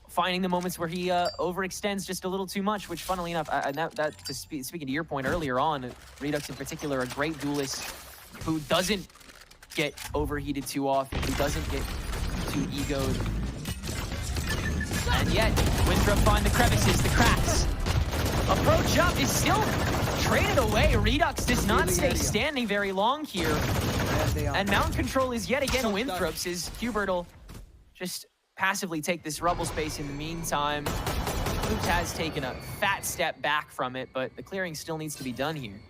finding the moments where he overextends just a little too much, which funnily enough, speaking to your point earlier on, Redux in particular, a great duelist who doesn't get overheated too often, who doesn't get too egoed. And yet, Winthrop find the crevices, the cracks. Approach up is still traded away. Redux does not stay standing very long here. And mound control is yet again Winthrop's, as Cubert will just passively take this rubble space in the meantime. Loops has taken a fat step back from it, but the clearing still needs to be done here.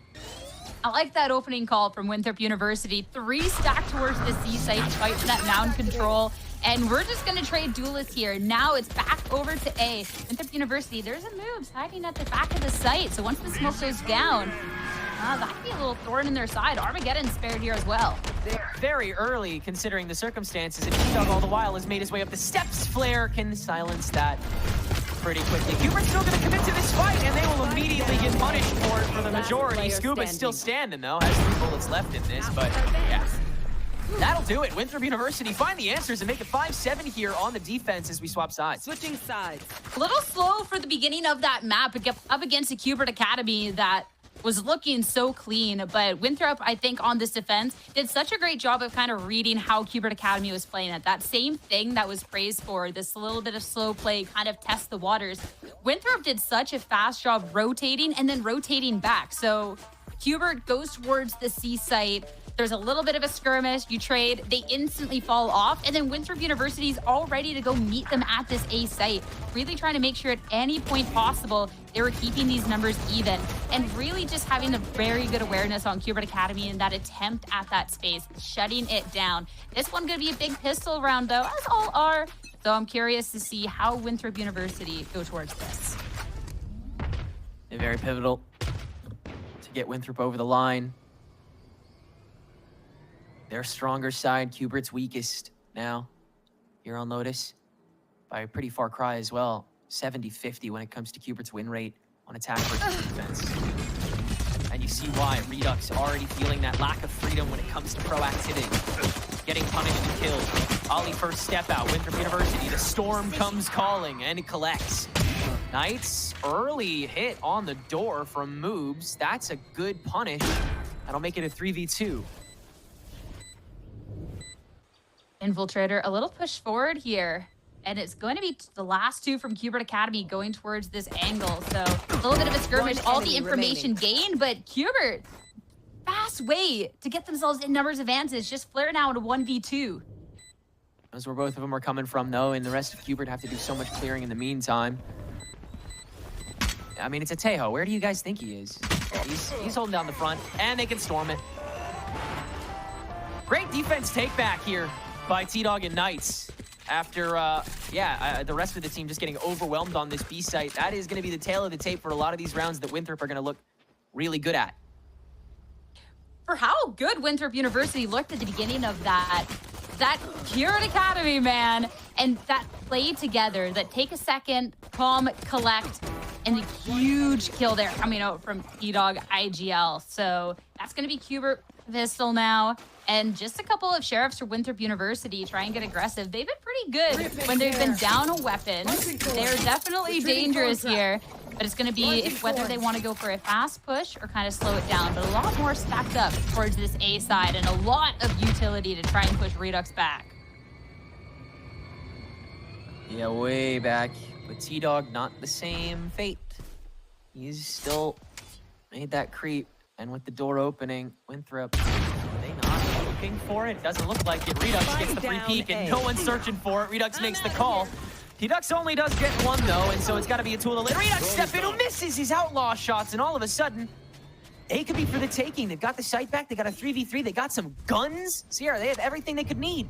I like that opening call from Winthrop University. 3 stacked towards the C site to fight for that mound control. And we're just going to trade duelists here. Now it's back over to A. Winthrop University, there's a moves hiding at the back of the site. So once the smoke goes down, that could be a little thorn in their side. Armageddon spared here as well. Very early, considering the circumstances. And T-Dog all the while has made his way up the steps. Flair can silence that pretty quickly. Cubert's still going to commit to this fight, and they will immediately get punished for it for the majority. Scuba's still standing, though. Has 3 bullets left in this, but yeah. That'll do it. Winthrop University find the answers and make it 5-7 here on the defense as we swap sides. Switching sides. A little slow for the beginning of that map, up against a Cubert Academy that was looking so clean, but Winthrop, I think, on this defense, did such a great job of kind of reading how Cubert Academy was playing it. That same thing that was praised for, this little bit of slow play, kind of test the waters. Winthrop did such a fast job rotating and then rotating back. So Cubert goes towards the C site, There's a little bit of a skirmish, you trade, they instantly fall off, and then Winthrop University's all ready to go meet them at this A site, really trying to make sure at any point possible they were keeping these numbers even, and really just having a very good awareness on Cubert Academy and that attempt at that space, shutting it down. This one gonna be a big pistol round though, as all are, so I'm curious to see how Winthrop University go towards this. Very pivotal to get Winthrop over the line. Their stronger side, Cubert's weakest now here on Lotus by a pretty far cry as well. 70-50 when it comes to Cubert's win rate on attack versus defense. And you see why Redux already feeling that lack of freedom when it comes to proactivity. Getting punished and killed. Ollie first step out, Winthrop University, the storm comes calling and it collects. Knights, early hit on the door from Moobs. That's a good punish. That'll make it a 3v2. Infiltrator, a little push forward here. And it's going to be the last two from Cubert Academy going towards this angle. So a little bit of a skirmish, all the information gained, but Cubert, fast way to get themselves in numbers advantage. Just flare now to 1v2. That's where both of them are coming from, though, and the rest of Cubert have to do so much clearing in the meantime. I mean, it's a Tejo. Where do you guys think he is? He's holding down the front, and they can storm it. Great defense take back here by T-Dog and Knights. After, the rest of the team just getting overwhelmed on this B site. That is going to be the tail of the tape for a lot of these rounds that Winthrop are going to look really good at. For how good Winthrop University looked at the beginning of that Cubert Academy, man, and that play together, that take a second, calm, collect, and a huge kill there coming out from T-Dog IGL. So that's going to be Cubert pistol now. And just a couple of sheriffs for Winthrop University try and get aggressive. They've been pretty good when they've been down a weapon. They're definitely dangerous here. But it's going to be whether they want to go for a fast push or kind of slow it down. But a lot more stacked up towards this A side and a lot of utility to try and push Redux back. Yeah, way back. But T-Dog, not the same fate. He's still made that creep. And with the door opening, Winthrop, are they not looking for it? Doesn't look like it. Redux gets the free peek and no one's searching for it. Redux makes the call. Redux only does get one though, and so it's gotta be a tool to let Redux step in, who misses his outlaw shots, and all of a sudden, they could be for the taking. They've got the site back, they got a 3v3, they got some guns. Sierra, they have everything they could need.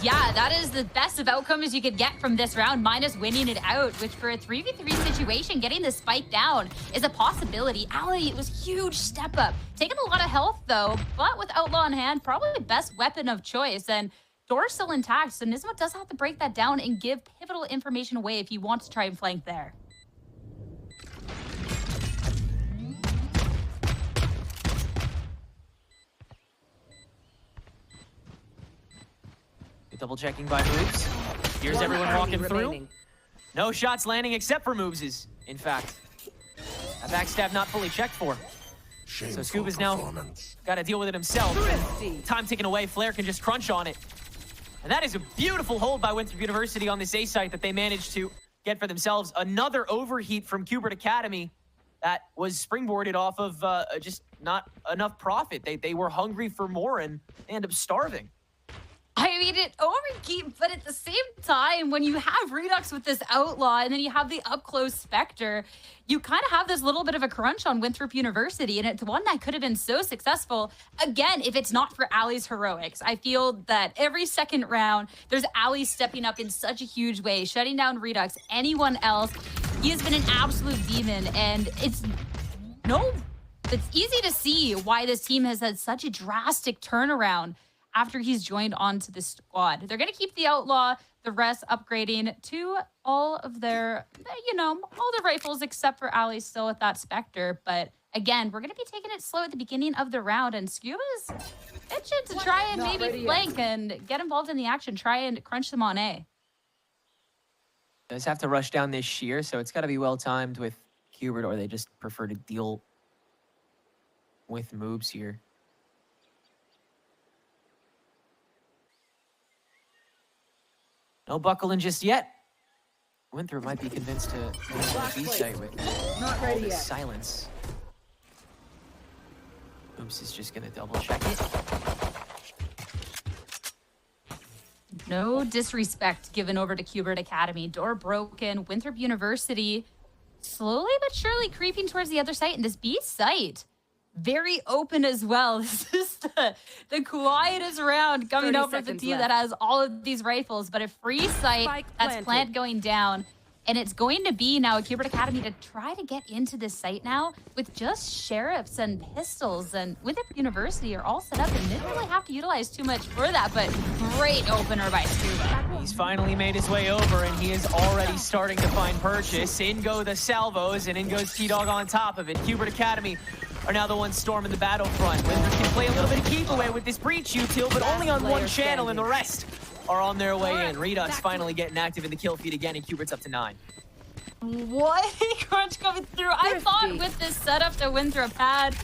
Yeah, that is the best of outcomes you could get from this round, minus winning it out, which for a 3v3 situation, getting the spike down is a possibility. Ali, it was a huge step up. Taking a lot of health though, but with Outlaw in hand, probably the best weapon of choice. And door still intact, so Nismo does have to break that down and give pivotal information away if he wants to try and flank there. Double checking by Moves. Here's everyone walking through. No shots landing except for Moves', in fact. A backstab not fully checked for. So Scuba's now got to deal with it himself. And time ticking away, Flair can just crunch on it. And that is a beautiful hold by Winthrop University on this A site that they managed to get for themselves. Another overheat from Cubert Academy that was springboarded off of just not enough profit. They were hungry for more and they end up starving. I mean, it overkeep, but at the same time, when you have Redux with this Outlaw and then you have the up-close Spectre, you kind of have this little bit of a crunch on Winthrop University, and it's one that could have been so successful. Again, if it's not for Ali's heroics, I feel that every second round, there's Ali stepping up in such a huge way, shutting down Redux, anyone else. He has been an absolute demon, and it's easy to see why this team has had such a drastic turnaround after he's joined onto the squad. They're going to keep the Outlaw, the rest upgrading to all of their, all the rifles except for Ali still with that Spectre. But again, we're going to be taking it slow at the beginning of the round, and Scuba's itching to try and maybe flank and get involved in the action, try and crunch them on A. Does have to rush down this sheer, so it's got to be well timed with Cubert, or they just prefer to deal with moves here. No buckling just yet. Winthrop might be convinced to go to the B site with all this silence. Oops is just gonna double check it. No disrespect given over to Cubert Academy. Door broken. Winthrop University slowly but surely creeping towards the other site. And this B site, very open as well. This is the quietest round coming up with the team that has all of these rifles. But a free site, that's plant going down. And it's going to be now a Cubert Academy to try to get into this site now with just sheriffs and pistols. And Winthrop University are all set up and didn't really have to utilize too much for that. But great opener by Scuba. He's finally made his way over, and he is already starting to find purchase. In go the salvos, and in goes T-Dog on top of it. Cubert Academy are now the ones storming the battlefront. Winthrop can play a little bit of keep away with this breach util, but only on one channel, and the rest are on their way in. Redux finally getting active in the kill feed again, and Cubert's up to 9. What crunch coming through? I thought with this setup that Winthrop had,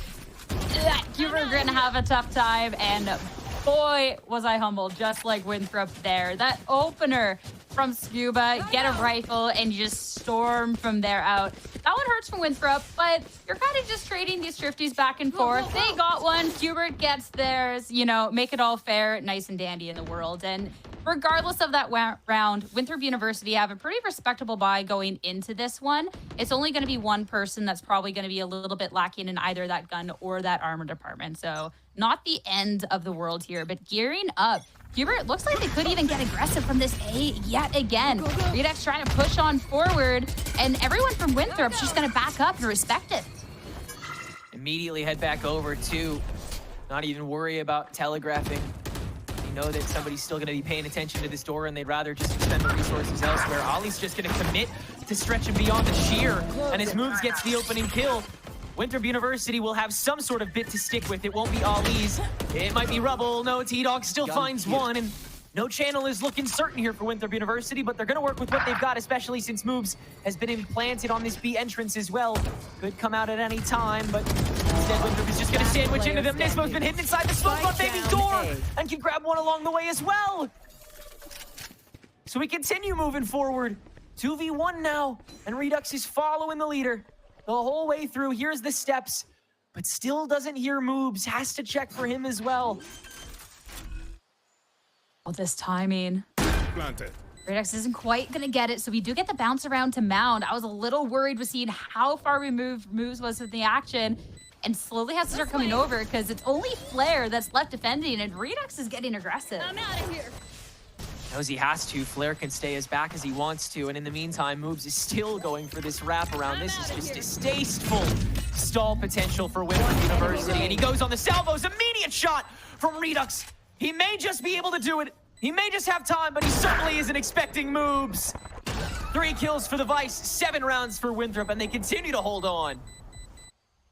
Cubert were gonna have a tough time, and boy, was I humbled, just like Winthrop there. That opener from Scuba, get a rifle, and you just storm from there out. That one hurts from Winthrop, but you're kind of just trading these drifties back and forth. They got one, Cubert gets theirs, you know, make it all fair, nice and dandy in the world. And regardless of that round, Winthrop University have a pretty respectable buy going into this one. It's only going to be one person that's probably going to be a little bit lacking in either that gun or that armor department. So not the end of the world here, but gearing up. Cubert looks like they could even get aggressive from this A yet again. Redux trying to push on forward, and everyone from Winthrop's just going to back up and respect it. Immediately head back over to not even worry about telegraphing. They know that somebody's still going to be paying attention to this door, and they'd rather just expend the resources elsewhere. Ollie's just going to commit to stretching beyond the sheer, and his moves gets the opening kill. Winthrop University will have some sort of bit to stick with. It won't be Ollie's. It might be Rubble. No, T-Dog still finds one, and no channel is looking certain here for Winthrop University, but they're going to work with what they've got, especially since moves has been implanted on this B entrance as well. Could come out at any time, but instead Winthrop is just going to sandwich into them. Nismo's been hidden inside the smoke on baby door and can grab one along the way as well. So we continue moving forward. 2v1 now, and Redux is following the leader the whole way through. Here's the steps, but still doesn't hear moves. Has to check for him as well. Oh, this timing. Planted. Redux isn't quite going to get it, so we do get the bounce around to Mound. I was a little worried with seeing how far removed moves was with the action, and slowly has to start coming over because it's only Flare that's left defending, and Redux is getting aggressive. I'm out of here. Knows he has to. Flare can stay as back as he wants to, and in the meantime, Moves is still going for this wraparound. This is just distasteful stall potential for Winthrop University, and he goes on the salvos. Immediate shot from Redux. He may just be able to do it. He may just have time, but he certainly isn't expecting Moves. 3 kills for the Vice, 7 rounds for Winthrop, and they continue to hold on.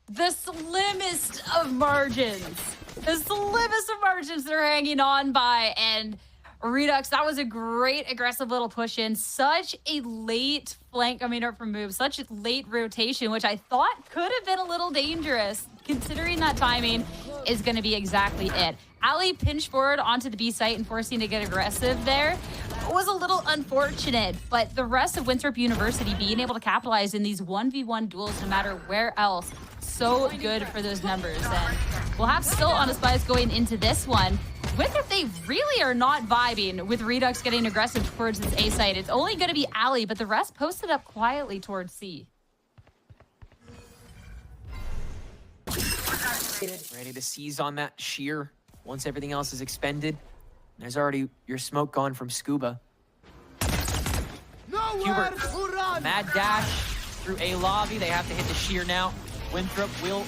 The slimmest of margins. The slimmest of margins they're hanging on by, and Redux, that was a great aggressive little push in. Such a late flank coming up from Moves, such a late rotation, which I thought could have been a little dangerous, considering that timing is going to be exactly it. Ali pinched forward onto the B site and forcing to get aggressive there was a little unfortunate, but the rest of Winthrop University being able to capitalize in these 1v1 duels no matter where else, so good for those numbers. And we'll have still on spies going into this one. Winthrop, they really are not vibing with Redux getting aggressive towards this A site. It's only going to be Ali, but the rest posted up quietly towards C. Ready to seize on that sheer once everything else is expended. There's already your smoke gone from Scuba. Cubert, mad dash through A lobby. They have to hit the sheer now. Winthrop will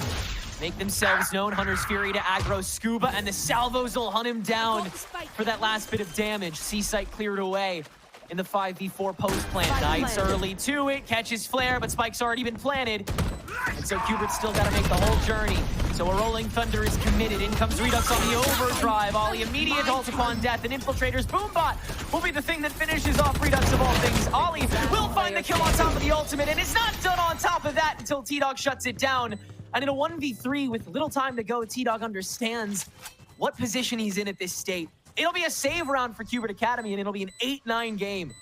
make themselves known. Hunter's Fury to aggro Scuba, and the salvos will hunt him down for that last bit of damage. C-site cleared away in the 5v4 post-plant. Knight's early to it, catches Flare, but Spike's already been planted. And so Cubert's still got to make the whole journey. So a Rolling Thunder is committed. In comes Redux on the overdrive. Ollie immediate ult upon death, and Infiltrator's Boombot will be the thing that finishes off Redux of all things. Ollie will find the kill on top of the ultimate, and it's not done on top of that until T-Dog shuts it down. And in a 1v3 with little time to go, T-Dog understands what position he's in at this state. It'll be a save round for Cubert Academy, and it'll be an 8-9 game.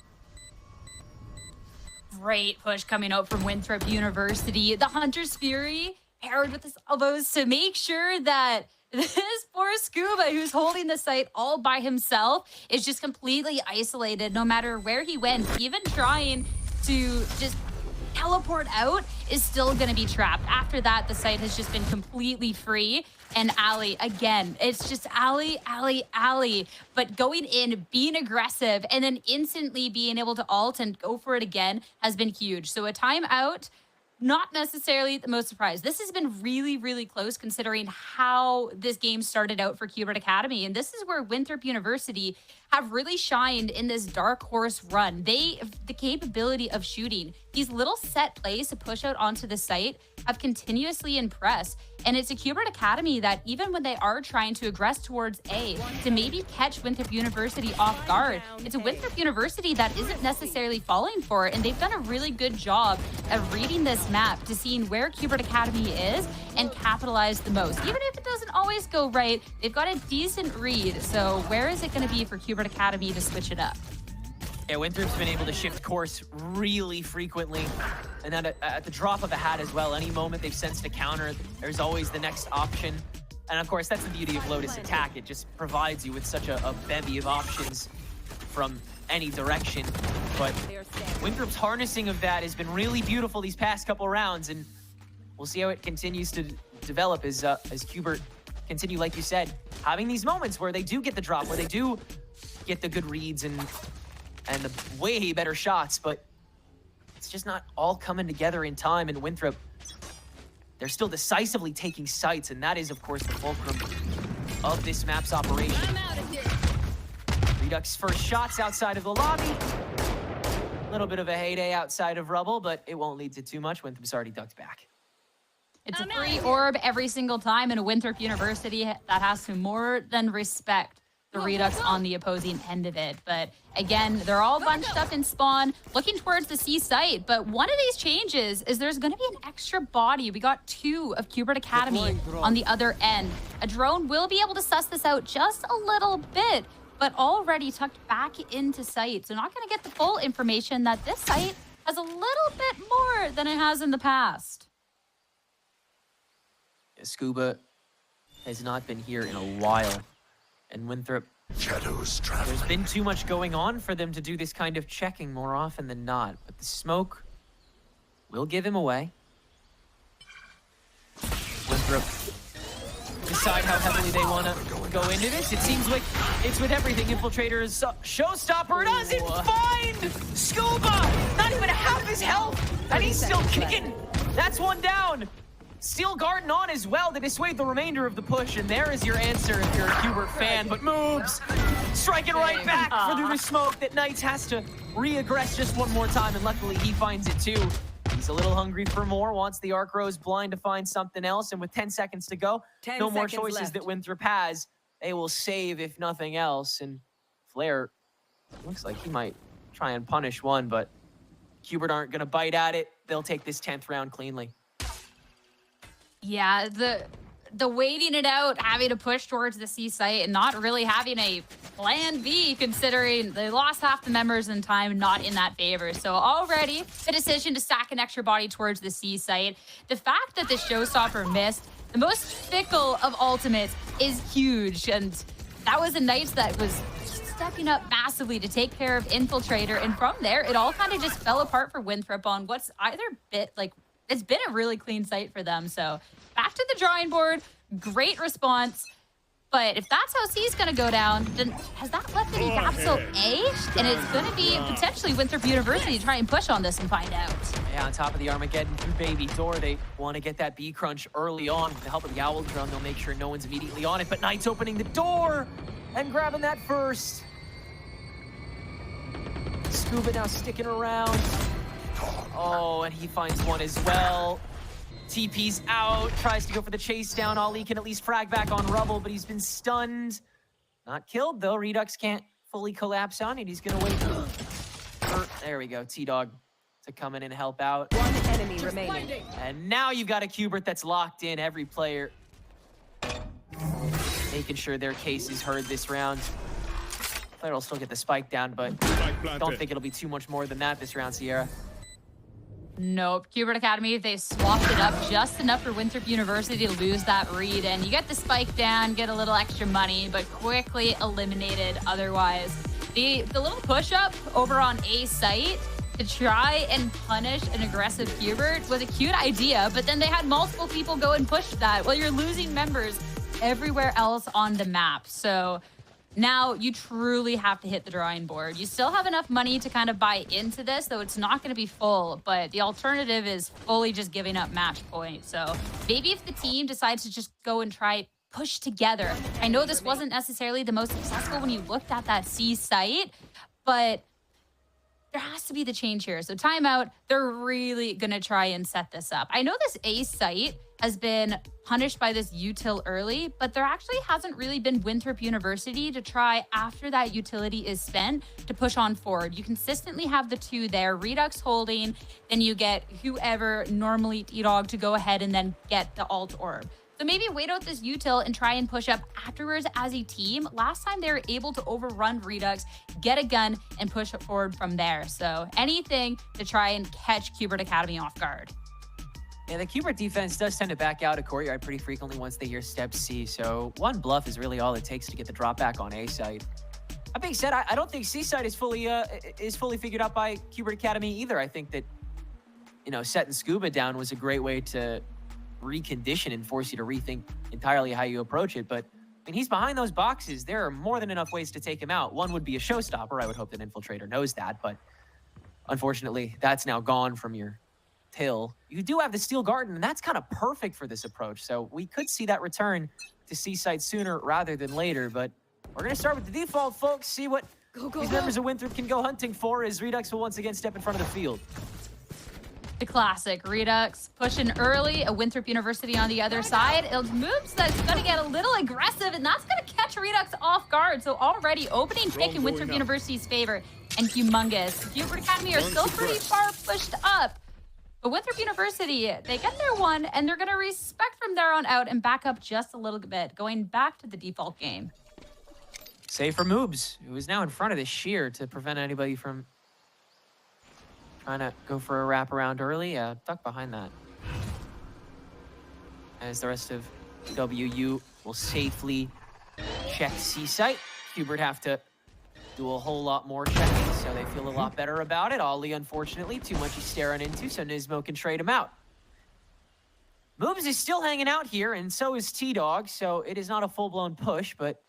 Great push coming out from Winthrop University. The Hunter's Fury, paired with his elbows to make sure that this poor Scuba, who's holding the site all by himself, is just completely isolated no matter where he went. Even trying to just teleport out is still going to be trapped. After that, the site has just been completely free. And Ali, again, it's just Ali. But going in, being aggressive, and then instantly being able to ult and go for it again has been huge. So a timeout, not necessarily the most surprised. This has been really, really close considering how this game started out for Cubert Academy. And this is where Winthrop University have really shined in this dark horse run. They have the capability of shooting. These little set plays to push out onto the site have continuously impressed. And it's a Cubert Academy that even when they are trying to aggress towards A, to maybe catch Winthrop University off guard, it's a Winthrop University that isn't necessarily falling for it. And they've done a really good job of reading this map to seeing where Cubert Academy is and capitalize the most. Even if it doesn't always go right, they've got a decent read. So where is it going to be for Cubert Academy to switch it up? Yeah, Winthrop's been able to shift course really frequently. And then at the drop of a hat as well, any moment they've sensed a counter, there's always the next option. And of course, that's the beauty of Lotus attack. It just provides you with such a bevy of options from any direction. But Winthrop's harnessing of that has been really beautiful these past couple rounds. And we'll see how it continues to develop as Cubert continue, like you said, having these moments where they do get the drop, where they do get the good reads and the way better shots, but it's just not all coming together in time. And Winthrop, they're still decisively taking sites, and that is, of course, the fulcrum of this map's operation. Redux first shots outside of the lobby. A little bit of a heyday outside of Rubble, but it won't lead to too much. Winthrop's already ducked back. It's a free orb every single time in a Winthrop University that has to more than respect the Redux on the opposing end of it. But again, they're all bunched up in spawn, looking towards the C site. But one of these changes is there's going to be an extra body. We got 2 of Cubert Academy on the other end. A drone will be able to suss this out just a little bit, but already tucked back into site. So not going to get the full information that this site has a little bit more than it has in the past. Scuba has not been here in a while. And Winthrop, there's been too much going on for them to do this kind of checking more often than not. But the smoke will give him away. Winthrop decide how heavily they want to go into this. It seems like it's with everything. Infiltrator is showstopper. Doesn't find Scuba! Not even half his health! And he's still kicking! That's one down! Steel Garden on as well to dissuade the remainder of the push, and there is your answer if you're a Cubert fan, but moves! Striking right back through the smoke that Knights has to re-aggress just one more time, and luckily he finds it too. He's a little hungry for more, wants the Arc Rose blind to find something else, and with 10 seconds to go, no more choices left that Winthrop has. They will save if nothing else, and Flair looks like he might try and punish one, but Cubert aren't going to bite at it. They'll take this 10th round cleanly. Yeah, the waiting it out, having to push towards the C site and not really having a plan B, considering they lost half the members in time, not in that favor. So already the decision to stack an extra body towards the C site. The fact that the showstopper missed, the most fickle of ultimates, is huge. And that was a Knights that was stepping up massively to take care of Infiltrator. And from there, it all kind of just fell apart for Winthrop on what's either bit like, it's been a really clean site for them. So back to the drawing board. Great response. But if that's how C's going to go down, then has that left any gaps till A? And it's going to be potentially Winthrop University to try and push on this and find out. Yeah, on top of the Armageddon baby door, they want to get that B crunch early on. With the help of the Owl Drone, they'll make sure no one's immediately on it. But Knight's opening the door and grabbing that first. Scuba now sticking around. Oh, and he finds one as well. TP's out, tries to go for the chase down. Ali can at least frag back on Rubble, but he's been stunned. Not killed, though. Redux can't fully collapse on it. He's going to wait for... There we go, T-Dog to come in and help out. One enemy remaining. And now you've got a Cubert that's locked in. Every player making sure their case is heard this round. Player will still get the spike down, but don't think it'll be too much more than that this round, Sierra. Nope. Cubert Academy, they swapped it up just enough for Winthrop University to lose that read. And you get the spike down, get a little extra money, but quickly eliminated otherwise. The little push-up over on A site to try and punish an aggressive Cubert was a cute idea, but then they had multiple people go and push that. Well, you're losing members everywhere else on the map. So now you truly have to hit the drawing board. You still have enough money to kind of buy into this, though it's not going to be full, but the alternative is fully just giving up match points. So maybe if the team decides to just go and try push together. I know this wasn't necessarily the most successful when you looked at that C site, but there has to be the change here. So timeout, they're really going to try and set this up. I know this A site has been punished by this util early, but there actually hasn't really been Winthrop University to try after that utility is spent to push on forward. You consistently have the two there, Redux holding, then you get whoever, normally T-Dog, to go ahead and then get the alt orb. So maybe wait out this util and try and push up afterwards as a team. Last time they were able to overrun Redux, get a gun, and push it forward from there. So anything to try and catch Cubert Academy off guard. Yeah, the Cubert defense does tend to back out of courtyard pretty frequently once they hear step C, so one bluff is really all it takes to get the drop back on A site. That being said, I don't think C site is fully figured out by Cubert Academy either. I think that, you know, setting Scuba down was a great way to recondition and force you to rethink entirely how you approach it. But when he's behind those boxes, there are more than enough ways to take him out. One would be a showstopper. I would hope that Infiltrator knows that, but unfortunately, that's now gone from your hill. You do have the Steel Garden, and that's kind of perfect for this approach. So we could see that return to C site sooner rather than later. But we're going to start with the default, folks. See what these members of Winthrop can go hunting for as Redux will once again step in front of the field. The classic Redux pushing early, a Winthrop University on the other side. It moves that's going to get a little aggressive, and that's going to catch Redux off guard. So already opening pick in Winthrop University's favor and humongous. Cubert Academy are still pretty far pushed up. But Winthrop University, they get their one, and they're going to respect from there on out and back up just a little bit, going back to the default game. Save for Moobs, who is now in front of this shear to prevent anybody from trying to go for a wraparound early. Duck behind that. As the rest of WU will safely check C site. Cubert have to do a whole lot more checking, so they feel a lot better about it. Ollie, unfortunately, too much he's staring into, so Nismo can trade him out. Moobs is still hanging out here, and so is T-Dog, so it is not a full-blown push, but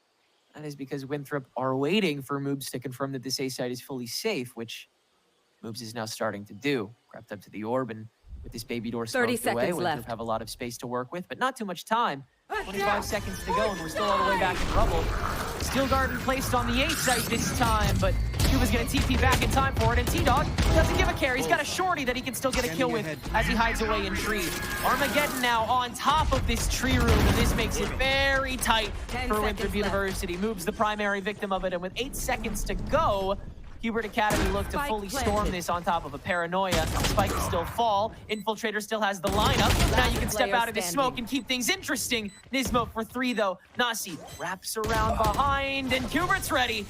that is because Winthrop are waiting for Moobs to confirm that this A site is fully safe, which Moobs is now starting to do. Crept up to the orb, and with this baby door smoked away, Winthrop have a lot of space to work with, but not too much time. 25 seconds to go, and we're still all the way back in rubble. Steel Garden placed on the A site this time, but Cuba's gonna TP back in time for it, and T-Dog doesn't give a care. He's got a shorty that he can still get a kill with as he hides away in tree. Armageddon now on top of this tree room, and this makes it very tight for Winthrop University. Moves the primary victim of it, and with 8 seconds to go, Cubert Academy look to fully storm this on top of a paranoia. Spike will still fall. Infiltrator still has the lineup. Now you can step out of the smoke and keep things interesting. Nismo for 3 though. Nasi wraps around behind, and Cubert's ready.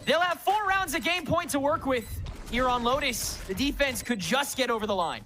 They'll have 4 rounds of game point to work with here on Lotus. The defense could just get over the line.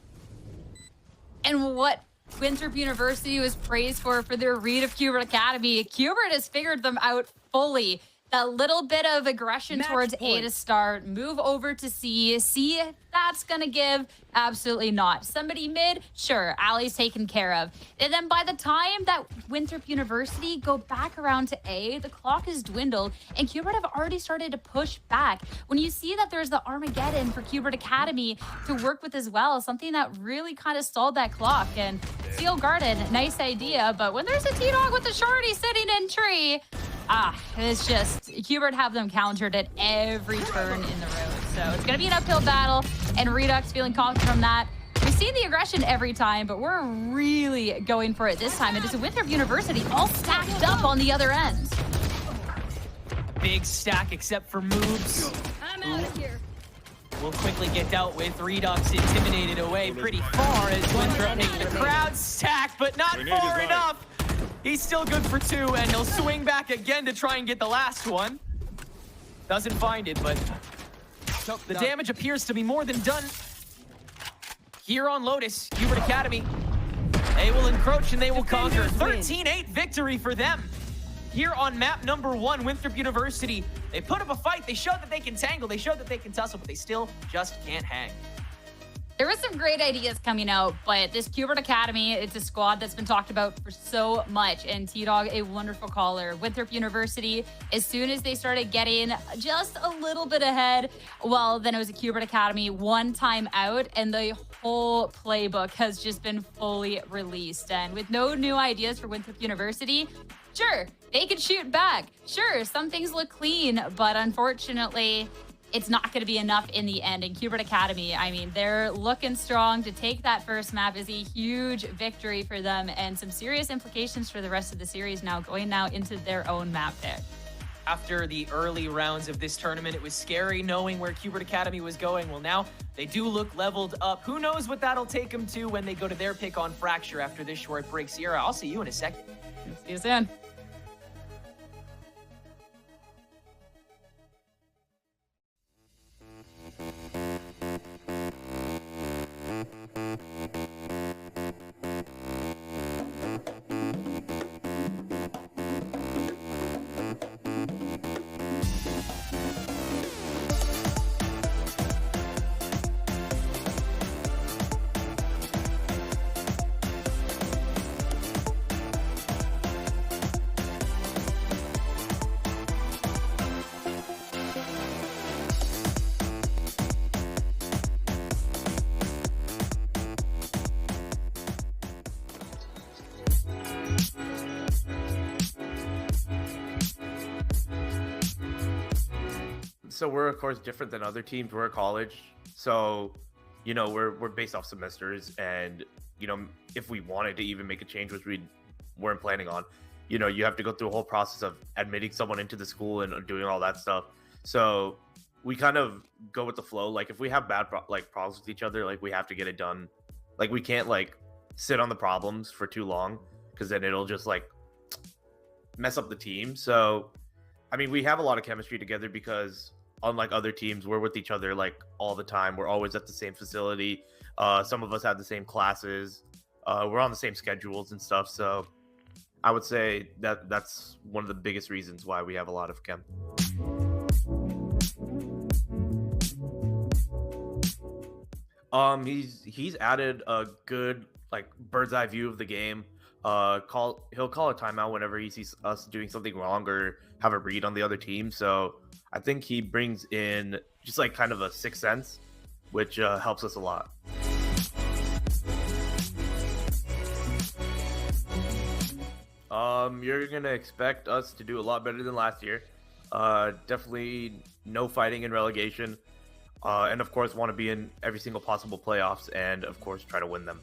And what Winthrop University was praised for their read of Cubert Academy, Cubert has figured them out fully. That little bit of aggression towards A to start, move over to C. C, that's going to give? Absolutely not. Somebody mid? Sure, Ali's taken care of. And then by the time that Winthrop University go back around to A, the clock is dwindled, and Cubert have already started to push back. When you see that there's the Armageddon for Cubert Academy to work with as well, something that really kind of stalled that clock. And Steel Garden, nice idea, but when there's a T-Dog with a shorty sitting in tree, it's just, Cubert have them countered at every turn in the road. So it's going to be an uphill battle, and Redux feeling confident from that. We see the aggression every time, but we're really going for it this time. It is Winthrop University all stacked up on the other end. Big stack except for Moobs. I'm out of here. Will quickly get dealt with. Redux intimidated away pretty far as Winthrop makes the crowd stack, but not far enough. He's still good for 2, and he'll swing back again to try and get the last one. Doesn't find it, but the damage appears to be more than done. here on Lotus, Cubert Academy. They will encroach and they will conquer. Defenders win. 13-8 victory for them. Here on map number 1, Winthrop University. They put up a fight. They showed that they can tangle. They showed that they can tussle, but they still just can't hang. There were some great ideas coming out, but this Cubert Academy, it's a squad that's been talked about for so much, and T-Dog, a wonderful caller. Winthrop University, as soon as they started getting just a little bit ahead, well, then it was a Cubert Academy, one time out, and the whole playbook has just been fully released. And with no new ideas for Winthrop University, sure, they could shoot back. Sure, some things look clean, but unfortunately, it's not going to be enough in the end. And Cubert Academy, I mean, they're looking strong. To take that first map is a huge victory for them and some serious implications for the rest of the series now, going now into their own map pick. After the early rounds of this tournament, it was scary knowing where Cubert Academy was going. Well, now they do look leveled up. Who knows what that'll take them to when they go to their pick on Fracture after this short break. Sierra, I'll see you in a second. See you soon. So we're of course different than other teams. We're a college, so you know we're based off semesters, and you know if we wanted to even make a change, which we weren't planning on, you know you have to go through a whole process of admitting someone into the school and doing all that stuff. So we kind of go with the flow. Like if we have bad problems with each other, like we have to get it done. Like we can't like sit on the problems for too long because then it'll just like mess up the team. So I mean we have a lot of chemistry together because unlike other teams, we're with each other like all the time. We're always at the same facility. Some of us have the same classes. We're on the same schedules and stuff. So I would say that that's one of the biggest reasons why we have a lot of chem. He's added a good like bird's eye view of the game. He'll call a timeout whenever he sees us doing something wrong or have a read on the other team. So I think he brings in just like kind of a sixth sense, which helps us a lot. You're gonna expect us to do a lot better than last year. Definitely no fighting in relegation, and of course want to be in every single possible playoffs, and of course try to win them.